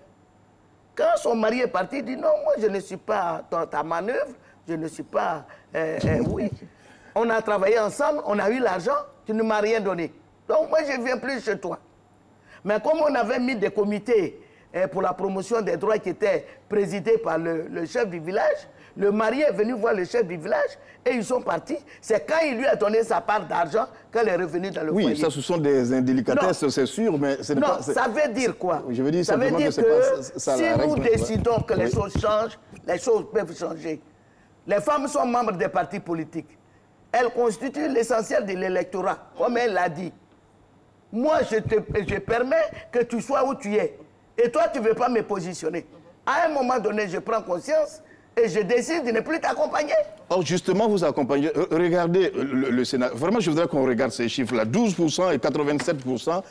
S3: Quand son mari est parti, il dit non, moi je ne suis pas dans ta manœuvre, je ne suis pas... oui, on a travaillé ensemble, on a eu l'argent, tu ne m'as rien donné. Donc moi je ne viens plus chez toi. Mais comme on avait mis des comités pour la promotion des droits qui étaient présidés par le chef du village, Le mari est venu voir le chef du village et ils sont partis. C'est quand il lui a donné sa part d'argent qu'elle est revenue dans le foyer.
S1: Oui, ça, ce sont des indélicatesses, c'est sûr, mais...
S3: Non, ça veut dire quoi?
S1: Je veux dire
S3: ça veut dire que si nous
S1: règle,
S3: décidons que les choses changent, les choses peuvent changer. Les femmes sont membres des partis politiques. Elles constituent l'essentiel de l'électorat, comme elle l'a dit. Moi, je permets que tu sois où tu es. Et toi, tu ne veux pas me positionner. À un moment donné, je prends conscience et je décide de ne plus t'accompagner.
S1: Or, justement, vous accompagnez. Regardez le Sénat. Vraiment, je voudrais qu'on regarde ces chiffres-là. 12% et 87%.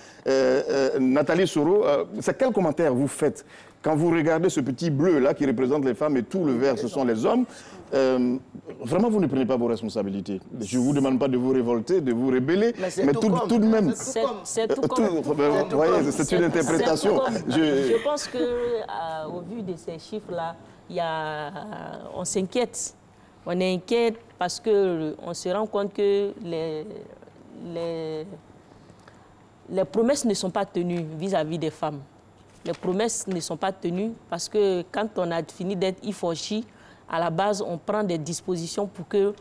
S1: Nathalie Soro, c'est quel commentaire vous faites quand vous regardez ce petit bleu-là qui représente les femmes et tout le vert, ce sont les hommes? Vraiment, vous ne prenez pas vos responsabilités. Je ne vous demande pas de vous révolter, de vous rebeller, mais tout de même...
S4: C'est tout comme.
S1: Vous voyez, c'est une interprétation.
S4: Je pense qu'au vu de ces chiffres-là, on s'inquiète. On est inquiète parce qu'on se rend compte que les promesses ne sont pas tenues vis-à-vis des femmes. Les promesses ne sont pas tenues parce que quand on a fini d'être Ifochi, à la base, on prend des dispositions pour que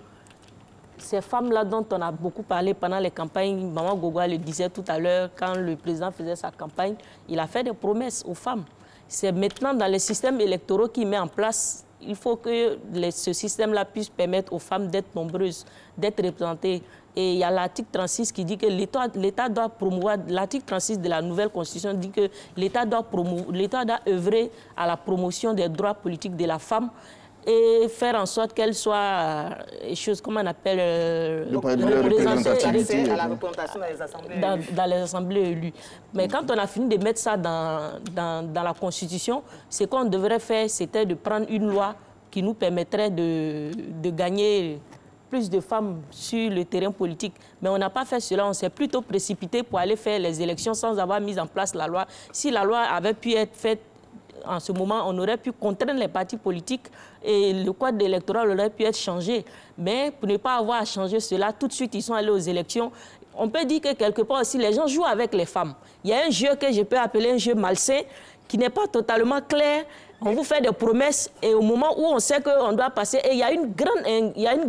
S4: ces femmes-là dont on a beaucoup parlé pendant les campagnes, Maman Gogoa le disait tout à l'heure, quand le président faisait sa campagne, il a fait des promesses aux femmes. C'est maintenant dans les systèmes électoraux qu'il met en place. Il faut que ce système-là puisse permettre aux femmes d'être nombreuses, d'être représentées. Et il y a l'article 36 qui dit que l'État doit promouvoir, l'article 36 de la nouvelle Constitution dit que l'État doit œuvrer à la promotion des droits politiques de la femme et faire en sorte qu'elle soit, comment on appelle,
S5: représentée à la représentation dans les assemblées
S4: dans les assemblées élues. Mais quand on a fini de mettre ça dans la Constitution, ce qu'on devrait faire, c'était de prendre une loi qui nous permettrait de gagner plus de femmes sur le terrain politique. Mais on n'a pas fait cela, on s'est plutôt précipité pour aller faire les élections sans avoir mis en place la loi. Si la loi avait pu être faite en ce moment, on aurait pu contraindre les partis politiques et le code électoral aurait pu être changé. Mais pour ne pas avoir à changer cela, tout de suite, ils sont allés aux élections. On peut dire que quelque part aussi, les gens jouent avec les femmes. Il y a un jeu que je peux appeler un jeu malsain qui n'est pas totalement clair. On vous fait des promesses et au moment où on sait qu'on doit passer, et il y a une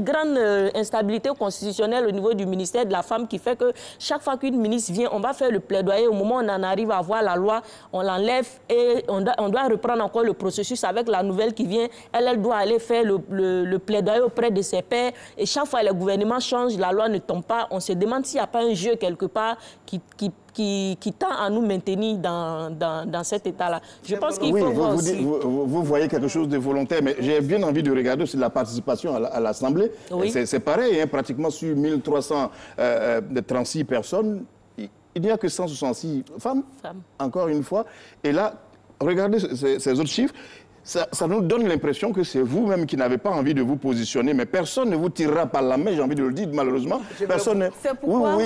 S4: grande instabilité constitutionnelle au niveau du ministère de la Femme qui fait que chaque fois qu'une ministre vient, on va faire le plaidoyer. Au moment où on en arrive à voir la loi, on l'enlève et on doit reprendre encore le processus avec la nouvelle qui vient. Elle doit aller faire le plaidoyer auprès de ses pairs. Et chaque fois, le gouvernement change, la loi ne tombe pas. On se demande s'il n'y a pas un jeu quelque part qui tend à nous maintenir dans cet état-là. Je pense qu'il faut voir aussi...
S1: Vous voyez quelque chose de volontaire, mais j'ai bien envie de regarder aussi la participation à l'Assemblée. Oui. C'est pareil, hein, pratiquement sur 1336 personnes, il n'y a que 166 femmes, encore une fois. Et là, regardez ces autres chiffres. Ça nous donne l'impression que c'est vous-même qui n'avez pas envie de vous positionner, mais personne ne vous tirera par la main, j'ai envie de le dire malheureusement. Personne. Oui,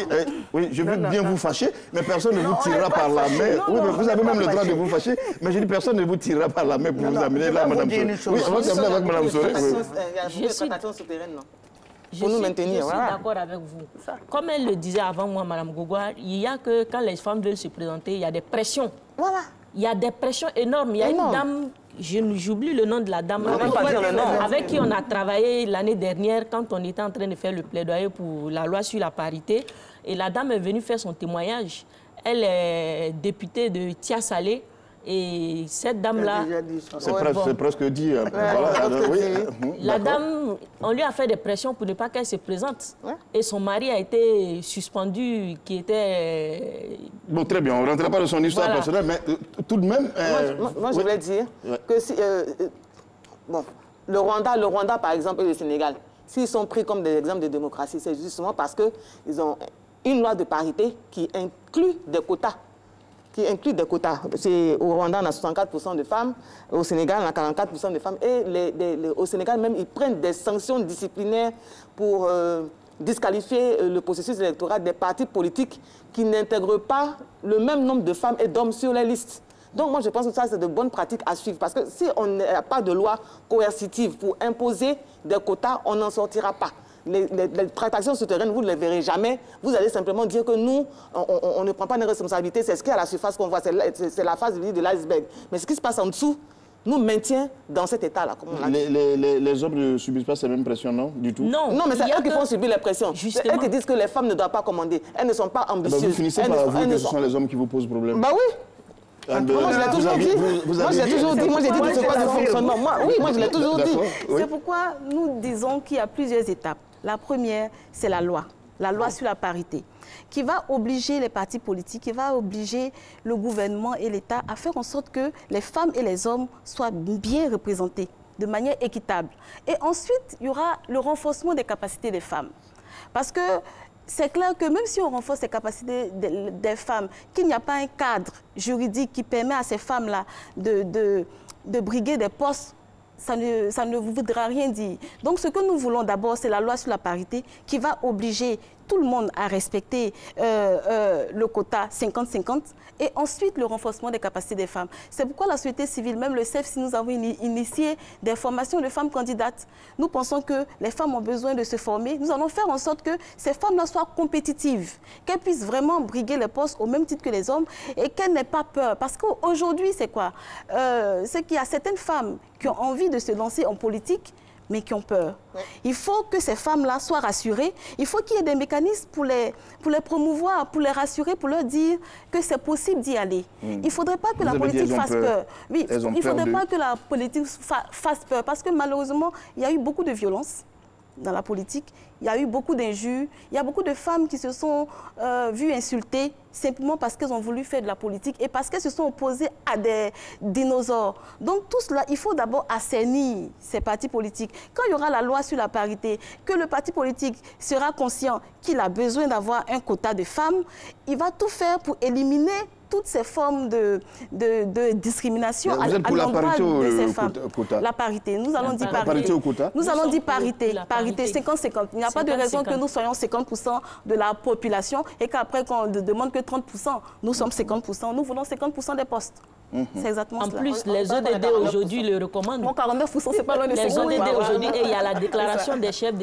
S1: je veux bien vous fâcher, mais personne ne vous tirera par la main. Oui, mais vous avez même le droit de vous fâcher, mais je dis personne ne vous tirera par la main pour vous amener là, Madame Soré. Oui, on va s'amener avec Madame Soré.
S5: Je suis souterraine, non?
S4: Je suis d'accord avec vous. Comme elle le disait avant moi, Madame Gogoa, il y a que quand les femmes veulent se présenter, il y a des pressions.
S5: Voilà.
S4: Il y a des pressions énormes. Il y a une dame, j'oublie le nom de la dame, avec qui on a travaillé l'année dernière quand on était en train de faire le plaidoyer pour la loi sur la parité. Et la dame est venue faire son témoignage. Elle est députée de Tia Salé. Et cette dame-là...
S1: C'est presque dit.
S4: La dame, on lui a fait des pressions pour ne pas qu'elle se présente. Et son mari a été suspendu, qui était...
S1: Bon, très bien, on ne rentrera pas dans son histoire personnelle, mais tout de même...
S5: Moi, je voulais dire que si... bon, le Rwanda, par exemple, et le Sénégal, s'ils sont pris comme des exemples de démocratie, c'est justement parce qu'ils ont une loi de parité qui inclut des quotas. Au Rwanda, on a 64% de femmes, au Sénégal, on a 44% de femmes, et au Sénégal même, ils prennent des sanctions disciplinaires pour disqualifier le processus électoral des partis politiques qui n'intègrent pas le même nombre de femmes et d'hommes sur les listes. Donc moi, je pense que ça, c'est de bonnes pratiques à suivre, parce que si on n'a pas de loi coercitive pour imposer des quotas, on n'en sortira pas. Les tractations souterraines, vous ne les verrez jamais. Vous allez simplement dire que nous, on ne prend pas nos responsabilités. C'est ce qui est à la surface qu'on voit. C'est la phase de l'iceberg. Mais ce qui se passe en dessous, nous maintient dans cet état-là.
S1: Les hommes ne subissent pas ces mêmes pressions, non? Du tout?
S5: Non, mais c'est eux qui font subir les pressions. C'est eux qui disent que les femmes ne doivent pas commander. Elles ne sont pas ambitieuses.
S1: Vous finissez par avouer que ce sont les hommes qui vous posent problème.
S5: Bah oui. Moi, je l'ai toujours dit. Moi, je l'ai toujours dit. Moi, j'ai dit que c'est pas du fonctionnement. Moi, je l'ai toujours dit.
S2: C'est pourquoi nous disons qu'il y a plusieurs étapes. La première, c'est la loi sur la parité, qui va obliger les partis politiques, qui va obliger le gouvernement et l'État à faire en sorte que les femmes et les hommes soient bien représentés de manière équitable. Et ensuite, il y aura le renforcement des capacités des femmes. Parce que c'est clair que même si on renforce les capacités des femmes, qu'il n'y a pas un cadre juridique qui permet à ces femmes-là de briguer des postes, ça ne voudra rien dire. Donc ce que nous voulons d'abord, c'est la loi sur la parité qui va obliger tout le monde à respecter le quota 50-50 et ensuite le renforcement des capacités des femmes. C'est pourquoi la société civile, même le CEF, si nous avons initié des formations de femmes candidates, nous pensons que les femmes ont besoin de se former. Nous allons faire en sorte que ces femmes-là soient compétitives, qu'elles puissent vraiment briguer les postes au même titre que les hommes et qu'elles n'aient pas peur. Parce qu'aujourd'hui, c'est quoi? C'est qu'il y a certaines femmes qui ont envie de se lancer en politique, mais qui ont peur. Ouais. Il faut que ces femmes-là soient rassurées. Il faut qu'il y ait des mécanismes pour les promouvoir, pour les rassurer, pour leur dire que c'est possible d'y aller. Il ne faudrait pas que la politique fasse peur. Oui, il ne faudrait pas que la politique fasse peur, parce que malheureusement, il y a eu beaucoup de violence dans la politique. Il y a eu beaucoup d'injures. Il y a beaucoup de femmes qui se sont vues insultées simplement parce qu'elles ont voulu faire de la politique et parce qu'elles se sont opposées à des dinosaures. Donc tout cela, il faut d'abord assainir ces partis politiques. Quand il y aura la loi sur la parité, que le parti politique sera conscient qu'il a besoin d'avoir un quota de femmes, il va tout faire pour éliminer toutes ces formes de discrimination à l'endroit de ces femmes. La parité. Nous allons dire parité.
S1: Parité au quota.
S2: Nous allons dire parité. Parité 50-50. Il n'y a pas de raison que nous soyons 50% de la population et qu'après qu'on ne demande que 30%, nous sommes 50%. Nous voulons 50% des postes. C'est exactement cela.
S4: En plus, les ODD aujourd'hui le recommandent.
S2: Bon, 49%, c'est pas loin de
S4: les ODD aujourd'hui, et il y a la déclaration des chefs,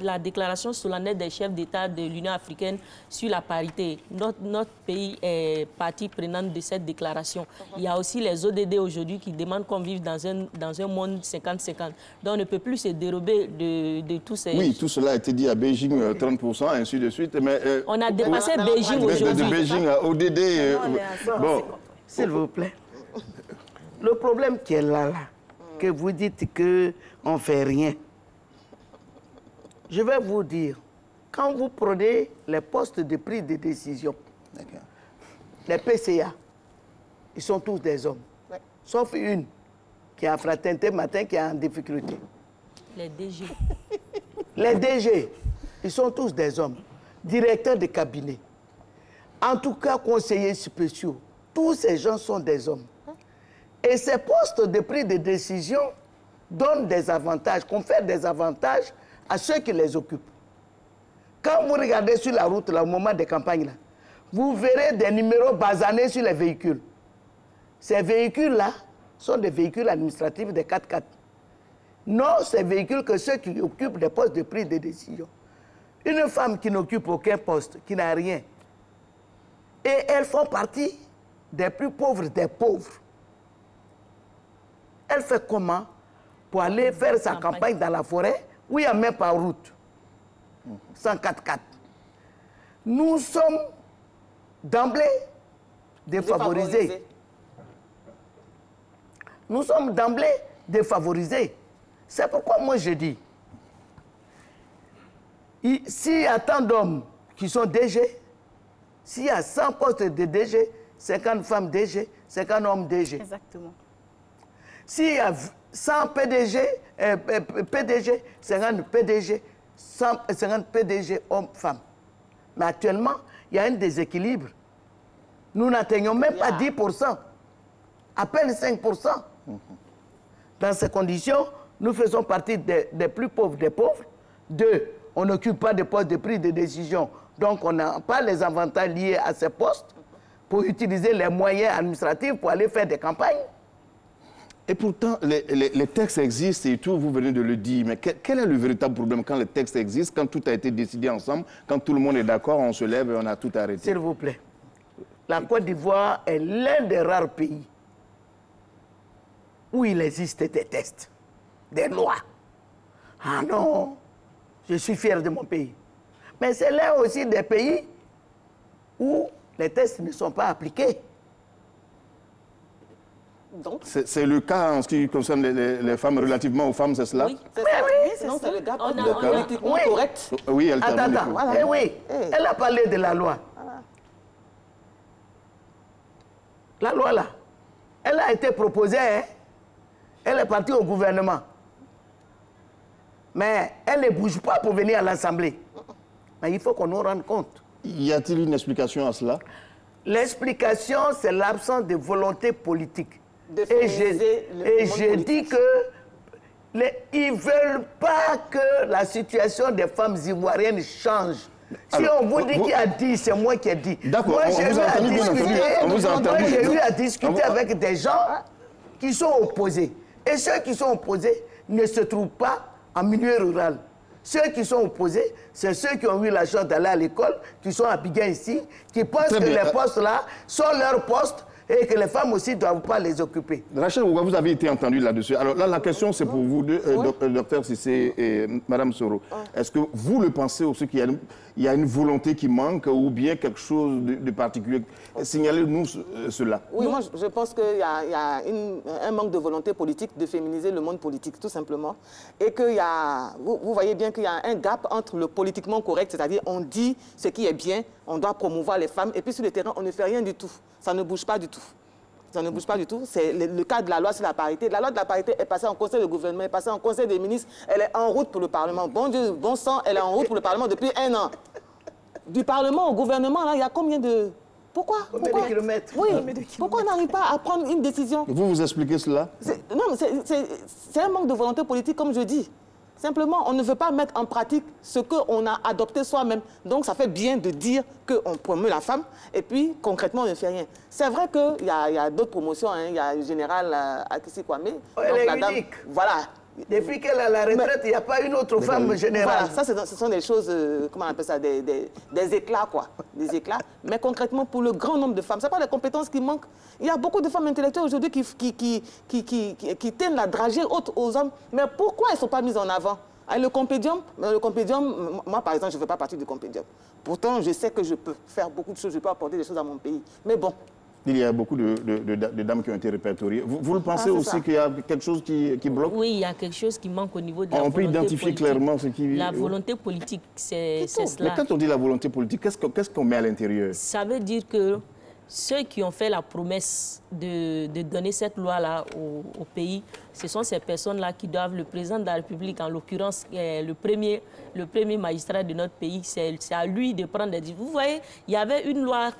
S4: la déclaration solennelle des chefs d'État de l'Union africaine sur la parité. Notre pays est partie prenante de cette déclaration. Il y a aussi les ODD aujourd'hui qui demandent qu'on vive dans un monde 50-50. Donc on ne peut plus se dérober de tous ces...
S1: Oui, tout cela a été dit à Beijing, 30%, ainsi de suite. Mais,
S4: on a dépassé Beijing aujourd'hui.
S1: De Beijing à ODD...
S3: bon. S'il vous plaît. Le problème qui est là, que vous dites qu'on ne fait rien. Je vais vous dire, quand vous prenez les postes de prise de décision, les PCA, ils sont tous des hommes. Ouais. Sauf une qui a fraternité matin, qui est en difficulté.
S4: Les DG.
S3: Les DG, ils sont tous des hommes. Directeurs de cabinet. En tout cas, conseillers spéciaux. Tous ces gens sont des hommes. Et ces postes de prise de décision donnent des avantages, confèrent des avantages à ceux qui les occupent. Quand vous regardez sur la route, là, au moment des campagnes, là, vous verrez des numéros basanés sur les véhicules. Ces véhicules-là sont des véhicules administratifs de 4x4. Non, ces véhicules que ceux qui occupent des postes de prise de décision. Une femme qui n'occupe aucun poste, qui n'a rien, et elles font partie des plus pauvres des pauvres. Elle fait comment pour aller faire sa campagne dans la forêt où il n'y a même pas route, sans 4x4. Nous sommes d'emblée défavorisés. Nous sommes d'emblée défavorisés. C'est pourquoi moi je dis, s'il y a tant d'hommes qui sont DG, s'il y a 100 postes de DG, 50 femmes DG, 50 hommes DG.
S2: Exactement.
S3: S'il y a 100 PDG, 50 PDG, 50 PDG hommes-femmes. Mais actuellement, il y a un déséquilibre. Nous n'atteignons même pas 10%, à peine 5%. Dans ces conditions, nous faisons partie des plus pauvres des pauvres. Deux, on n'occupe pas de postes de prise de décision. Donc, on n'a pas les avantages liés à ces postes pour utiliser les moyens administratifs pour aller faire des campagnes.
S1: Et pourtant, les textes existent et tout, vous venez de le dire. Mais quel est le véritable problème quand les textes existent, quand tout a été décidé ensemble, quand tout le monde est d'accord, on se lève et on a tout arrêté?
S3: S'il vous plaît. La Côte d'Ivoire est l'un des rares pays où il existe des tests, des lois. Ah non, je suis fier de mon pays. Mais c'est là aussi des pays où les tests ne sont pas appliqués.
S1: C'est le cas en ce qui concerne les femmes relativement aux femmes, c'est cela?
S4: Oui,
S5: c'est ça. Oui, sinon c'est le gars politiquement correct.
S1: Oui, elle termine.
S3: Attends,
S5: voilà.
S3: oui, elle a parlé de la loi. Voilà. La loi là, elle a été proposée, hein? Elle est partie au gouvernement. Mais elle ne bouge pas pour venir à l'Assemblée. Mais il faut qu'on nous rende compte.
S1: Y a-t-il une explication à cela?
S3: L'explication, c'est l'absence de volonté politique. Et je dis que ils ne veulent pas que la situation des femmes ivoiriennes change. Si on vous dit qui a dit, c'est moi qui ai dit.
S1: D'accord,
S3: moi, j'ai eu à discuter avec des gens qui sont opposés. Et ceux qui sont opposés ne se trouvent pas en milieu rural. Ceux qui sont opposés, c'est ceux qui ont eu la chance d'aller à l'école, qui sont à Biguin ici, qui pensent que les postes-là sont leurs postes et que les femmes aussi ne doivent pas les occuper.
S1: Rachel, vous avez été entendu là-dessus. Alors là, la question, c'est pour vous deux, docteur Cissé et Madame Soro. Est-ce que vous le pensez aussi qu'il y a une volonté qui manque ou bien quelque chose de particulier? Signalez-nous cela.
S5: Oui, moi, je pense qu'il y a un manque de volonté politique de féminiser le monde politique, tout simplement. Et qu'il y a... Vous voyez bien qu'il y a un gap entre le politiquement correct, c'est-à-dire on dit ce qui est bien, on doit promouvoir les femmes, et puis sur le terrain, on ne fait rien du tout. Ça ne bouge pas du tout. Ça ne bouge pas du tout. C'est le cas de la loi sur la parité. La loi de la parité est passée en conseil de gouvernement, est passée en conseil des ministres. Elle est en route pour le Parlement. Bon Dieu, bon sang, elle est en route pour le Parlement depuis 1 an. Du Parlement au gouvernement, là, il y a combien de... Pourquoi?
S3: Combien de kilomètres?
S5: Oui, pourquoi on n'arrive pas à prendre une décision?
S1: Vous expliquez cela?
S5: Non, c'est un manque de volonté politique, comme je dis. Simplement, on ne veut pas mettre en pratique ce qu'on a adopté soi-même. Donc, ça fait bien de dire qu'on promeut la femme, et puis, concrètement, on ne fait rien. C'est vrai qu'il y a d'autres promotions, hein. Il y a le général Akissi Kwame.
S3: Elle est unique.
S5: Voilà.
S3: Depuis qu'elle est à la retraite, il n'y a pas une autre femme générale.
S5: Voilà, ça, ce sont des choses, comment on appelle ça, des éclats, quoi. Des éclats. Mais concrètement, pour le grand nombre de femmes, ce n'est pas les compétences qui manquent. Il y a beaucoup de femmes intellectuelles aujourd'hui qui tiennent la dragée haute aux hommes. Mais pourquoi elles ne sont pas mises en avant? Et le compédium, moi, par exemple, je ne fais pas partie du compédium. Pourtant, je sais que je peux faire beaucoup de choses, je peux apporter des choses à mon pays. Mais bon.
S1: Il y a beaucoup de dames qui ont été répertoriées. Vous le pensez aussi qu'il y a quelque chose qui bloque?
S4: Oui, il y a quelque chose qui manque au niveau de la volonté politique.
S1: On peut identifier clairement ce qui...
S4: La volonté politique, c'est cela.
S1: Mais quand on dit la volonté politique, qu'est-ce qu'on met à l'intérieur?
S4: Ça veut dire que ceux qui ont fait la promesse de donner cette loi-là au pays, ce sont ces personnes-là qui doivent, le président de la République, en l'occurrence le premier magistrat de notre pays, c'est à lui de prendre des décisions. Vous voyez, il y avait une loi,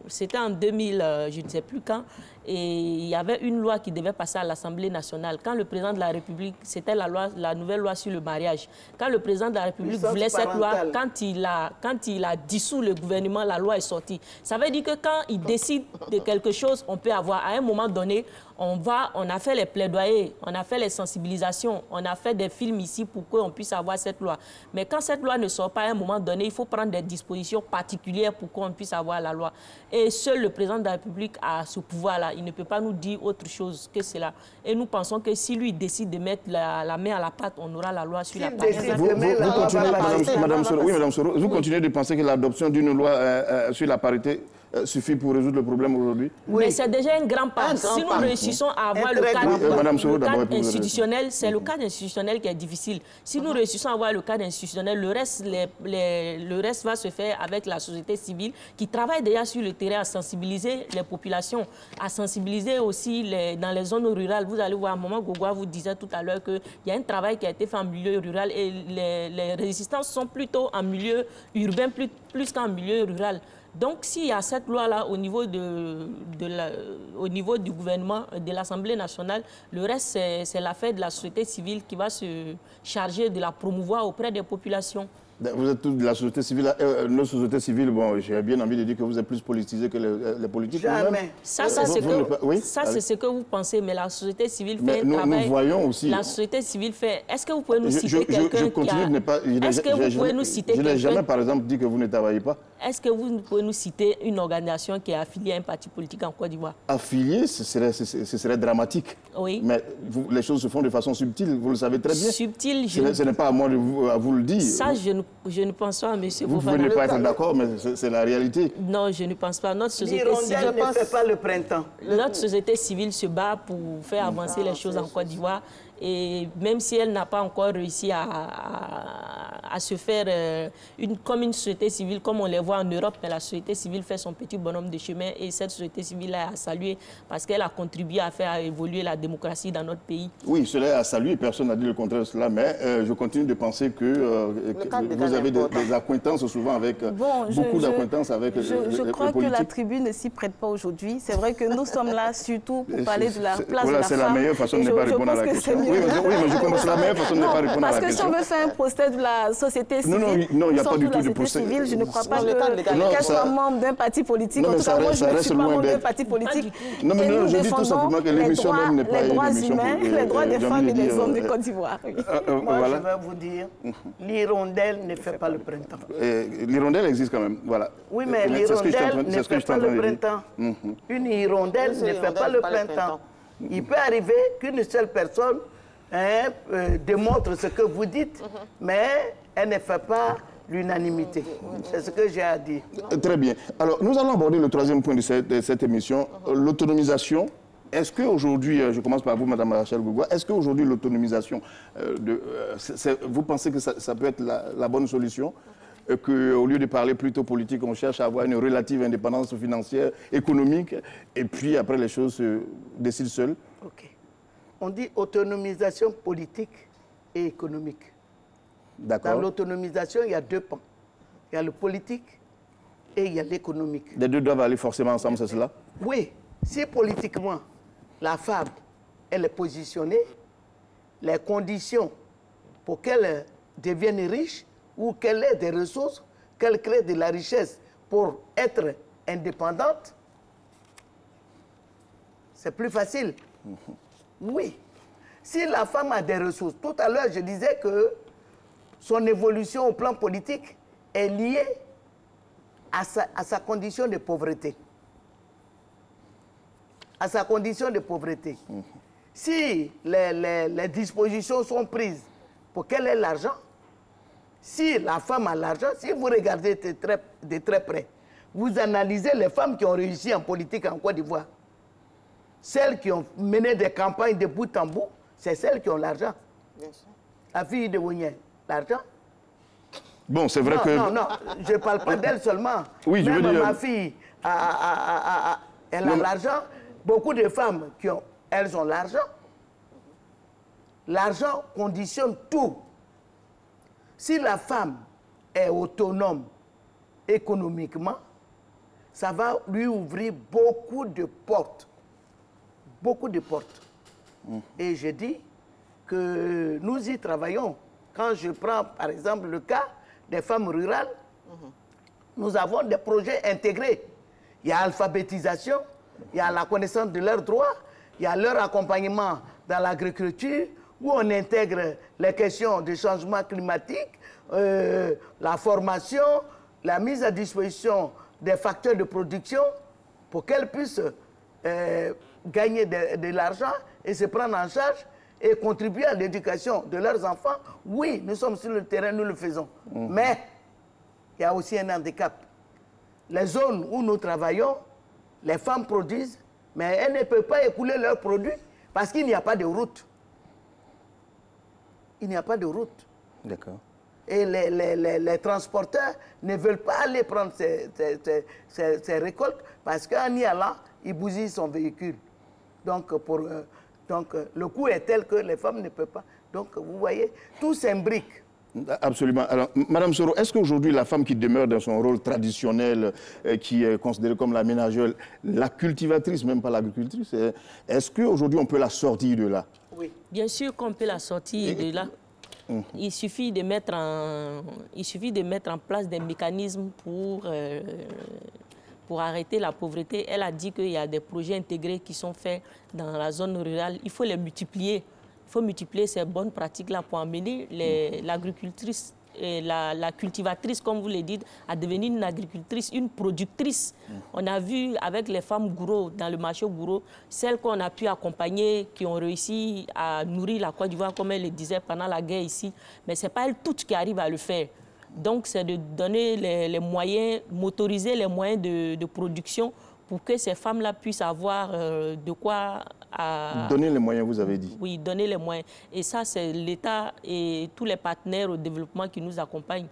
S4: c'était en 2000, je ne sais plus quand, et il y avait une loi qui devait passer à l'Assemblée nationale. Quand le président de la République, c'était la nouvelle loi sur le mariage, quand le président de la République voulait cette loi, quand il a dissous le gouvernement, la loi est sortie. Ça veut dire que quand il décide de quelque chose, on peut avoir, à un moment donné, on a fait les plaidoyers, on a fait les sensibilisations, on a fait des films ici pour qu'on puisse avoir cette loi. Mais quand cette loi ne sort pas à un moment donné, il faut prendre des dispositions particulières pour qu'on puisse avoir la loi. Et seul le président de la République a ce pouvoir-là. Il ne peut pas nous dire autre chose que cela. Et nous pensons que si lui décide de mettre la main à la pâte, on aura la loi sur la parité.
S1: Madame Soro, vous continuez de penser que l'adoption d'une loi sur la parité suffit pour résoudre le problème aujourd'hui?
S4: Oui. Mais c'est déjà un grand pas. Si nous réussissons à avoir le cadre institutionnel, c'est le cadre institutionnel qui est difficile. Si nous réussissons à avoir le cadre institutionnel, le reste va se faire avec la société civile qui travaille déjà sur le terrain à sensibiliser les populations, à sensibiliser aussi dans les zones rurales. Vous allez voir, Maman Gogoua vous disait tout à l'heure qu'il y a un travail qui a été fait en milieu rural et les résistances sont plutôt en milieu urbain plus qu'en milieu rural. Donc, s'il y a cette loi-là au niveau du gouvernement, de l'Assemblée nationale, le reste, c'est l'affaire de la société civile qui va se charger de la promouvoir auprès des populations.
S1: Vous êtes tous de la société civile. Nos sociétés civiles, bon, j'ai bien envie de dire que vous êtes plus politisés que les politiques.
S3: Jamais.
S4: Ça, c'est ce que vous pensez, mais la société civile fait
S1: nous,
S4: travail.
S1: Nous voyons aussi.
S4: La société civile fait... Est-ce que vous pouvez nous citer quelqu'un qui a... Est-ce que vous pouvez nous citer quelqu'un...
S1: Je n'ai jamais, par exemple, dit que vous ne travaillez pas.
S4: Est-ce que vous pouvez nous citer une organisation qui est affiliée à un parti politique en Côte d'Ivoire?
S1: Affiliée, ce serait dramatique.
S4: Oui.
S1: Mais les choses se font de façon subtile, vous le savez très bien.
S4: Subtile,
S1: ce n'est pas à moi à vous le dire.
S4: Ça, je ne pense pas, monsieur Fofana.
S1: Vous pouvez ne pas être d'accord, mais c'est la réalité.
S4: Non, je ne pense pas. Notre société civile
S3: ne fait pas le printemps.
S4: Notre société civile se bat pour faire avancer les choses en Côte d'Ivoire. Et même si elle n'a pas encore réussi à se faire comme une société civile, comme on les voit en Europe, mais la société civile fait son petit bonhomme de chemin et cette société civile est à saluer parce qu'elle a contribué à faire évoluer la démocratie dans notre pays.
S1: Oui, cela est à saluer, personne n'a dit le contraire de cela, mais je continue de penser que vous avez des acquaintances souvent avec, beaucoup d'acquaintances avec
S2: Je crois que la tribune ne s'y prête pas aujourd'hui. C'est vrai que nous sommes là surtout pour parler de la place de la femme.
S1: C'est la meilleure façon de ne pas répondre à la question. Oui, mais je pense que c'est la meilleure façon de ne pas répondre à la question.
S2: Parce que si on veut faire un procès de la société civile,
S1: non, il n'y a pas du tout de procès.
S2: Je ne crois pas qu'elle soit membre d'un parti politique. En tout cas, moi, je ne suis pas membre d'un parti politique.
S1: Non, mais je dis tout simplement que l'émission même n'est pas
S2: les droits humains, les droits des femmes et des hommes de Côte d'Ivoire.
S3: Moi, je vais vous dire, l'hirondelle ne fait pas le printemps.
S1: L'hirondelle existe quand même, voilà.
S3: Oui, mais l'hirondelle ne fait pas le printemps. Une hirondelle ne fait pas le printemps. Il peut arriver qu'une seule personne démontre ce que vous dites, mais elle ne fait pas l'unanimité. C'est ce que j'ai à dire.
S1: Très bien. Alors, nous allons aborder le troisième point de cette émission, l'autonomisation. Est-ce qu'aujourd'hui, je commence par vous, Mme Rachel Gougoua, est-ce qu'aujourd'hui l'autonomisation, vous pensez que ça peut être la bonne solution? Qu'au lieu de parler plutôt politique, on cherche à avoir une relative indépendance financière, économique, et puis après les choses se décident seules?
S3: Ok. On dit autonomisation politique et économique.
S1: D'accord.
S3: Dans l'autonomisation, il y a deux pans. Il y a le politique et il y a l'économique.
S1: Les deux doivent aller forcément ensemble, c'est cela?
S3: Oui. Si politiquement, la femme, elle est positionnée, les conditions pour qu'elle devienne riche ou qu'elle ait des ressources, qu'elle crée de la richesse pour être indépendante, c'est plus facile. Oui. Si la femme a des ressources, tout à l'heure je disais que son évolution au plan politique est liée à sa condition de pauvreté. À sa condition de pauvreté. Si les dispositions sont prises pour qu'elle ait l'argent, si la femme a l'argent, si vous regardez de très près, vous analysez les femmes qui ont réussi en politique en Côte d'Ivoire. Celles qui ont mené des campagnes de bout en bout, c'est celles qui ont l'argent. La fille de Wounier, l'argent.
S1: Bon, c'est vrai que...
S3: Non, je ne parle pas d'elle seulement.
S1: Oui, je veux dire...
S3: ma fille, elle a l'argent. Beaucoup de femmes, elles ont l'argent. L'argent conditionne tout. Si la femme est autonome économiquement, ça va lui ouvrir beaucoup de portes. Beaucoup de portes. Et je dis que nous y travaillons. Quand je prends, par exemple, le cas des femmes rurales, nous avons des projets intégrés. Il y a l'alphabétisation, il y a la connaissance de leurs droits, il y a leur accompagnement dans l'agriculture, où on intègre les questions de changement climatique, la formation, la mise à disposition des facteurs de production pour qu'elles puissent gagner de l'argent et se prendre en charge et contribuer à l'éducation de leurs enfants. Oui, nous sommes sur le terrain, nous le faisons. Mais il y a aussi un handicap. Les zones où nous travaillons, les femmes produisent, mais elles ne peuvent pas écouler leurs produits parce qu'il n'y a pas de route. Il n'y a pas de route.
S1: D'accord.
S3: Et les transporteurs ne veulent pas aller prendre ces récoltes parce qu'en y allant, ils bousillent son véhicule. Donc, le coût est tel que les femmes ne peuvent pas. Donc, vous voyez, tout s'imbrique.
S1: Absolument. Alors, Madame Soro, est-ce qu'aujourd'hui, la femme qui demeure dans son rôle traditionnel, qui est considérée comme la ménagère, la cultivatrice, même pas l'agricultrice, est-ce qu'aujourd'hui, on peut la sortir de là?
S3: Oui.
S4: Bien sûr qu'on peut la sortir de là. Il suffit de mettre en place des mécanismes pour arrêter la pauvreté. Elle a dit qu'il y a des projets intégrés qui sont faits dans la zone rurale. Il faut les multiplier. Il faut multiplier ces bonnes pratiques-là pour amener l'agricultrice, la cultivatrice, comme vous le dites, à devenir une agricultrice, une productrice. On a vu avec les femmes gourou, dans le marché gourou, celles qu'on a pu accompagner, qui ont réussi à nourrir la Côte d'Ivoire, comme elle le disait pendant la guerre ici. Mais ce n'est pas elles toutes qui arrivent à le faire. Donc, c'est de donner les moyens, motoriser les moyens de production pour que ces femmes-là puissent avoir de quoi...
S1: Donner les moyens, vous avez dit.
S4: Oui, donner les moyens. Et ça, c'est l'État et tous les partenaires au développement qui nous accompagnent,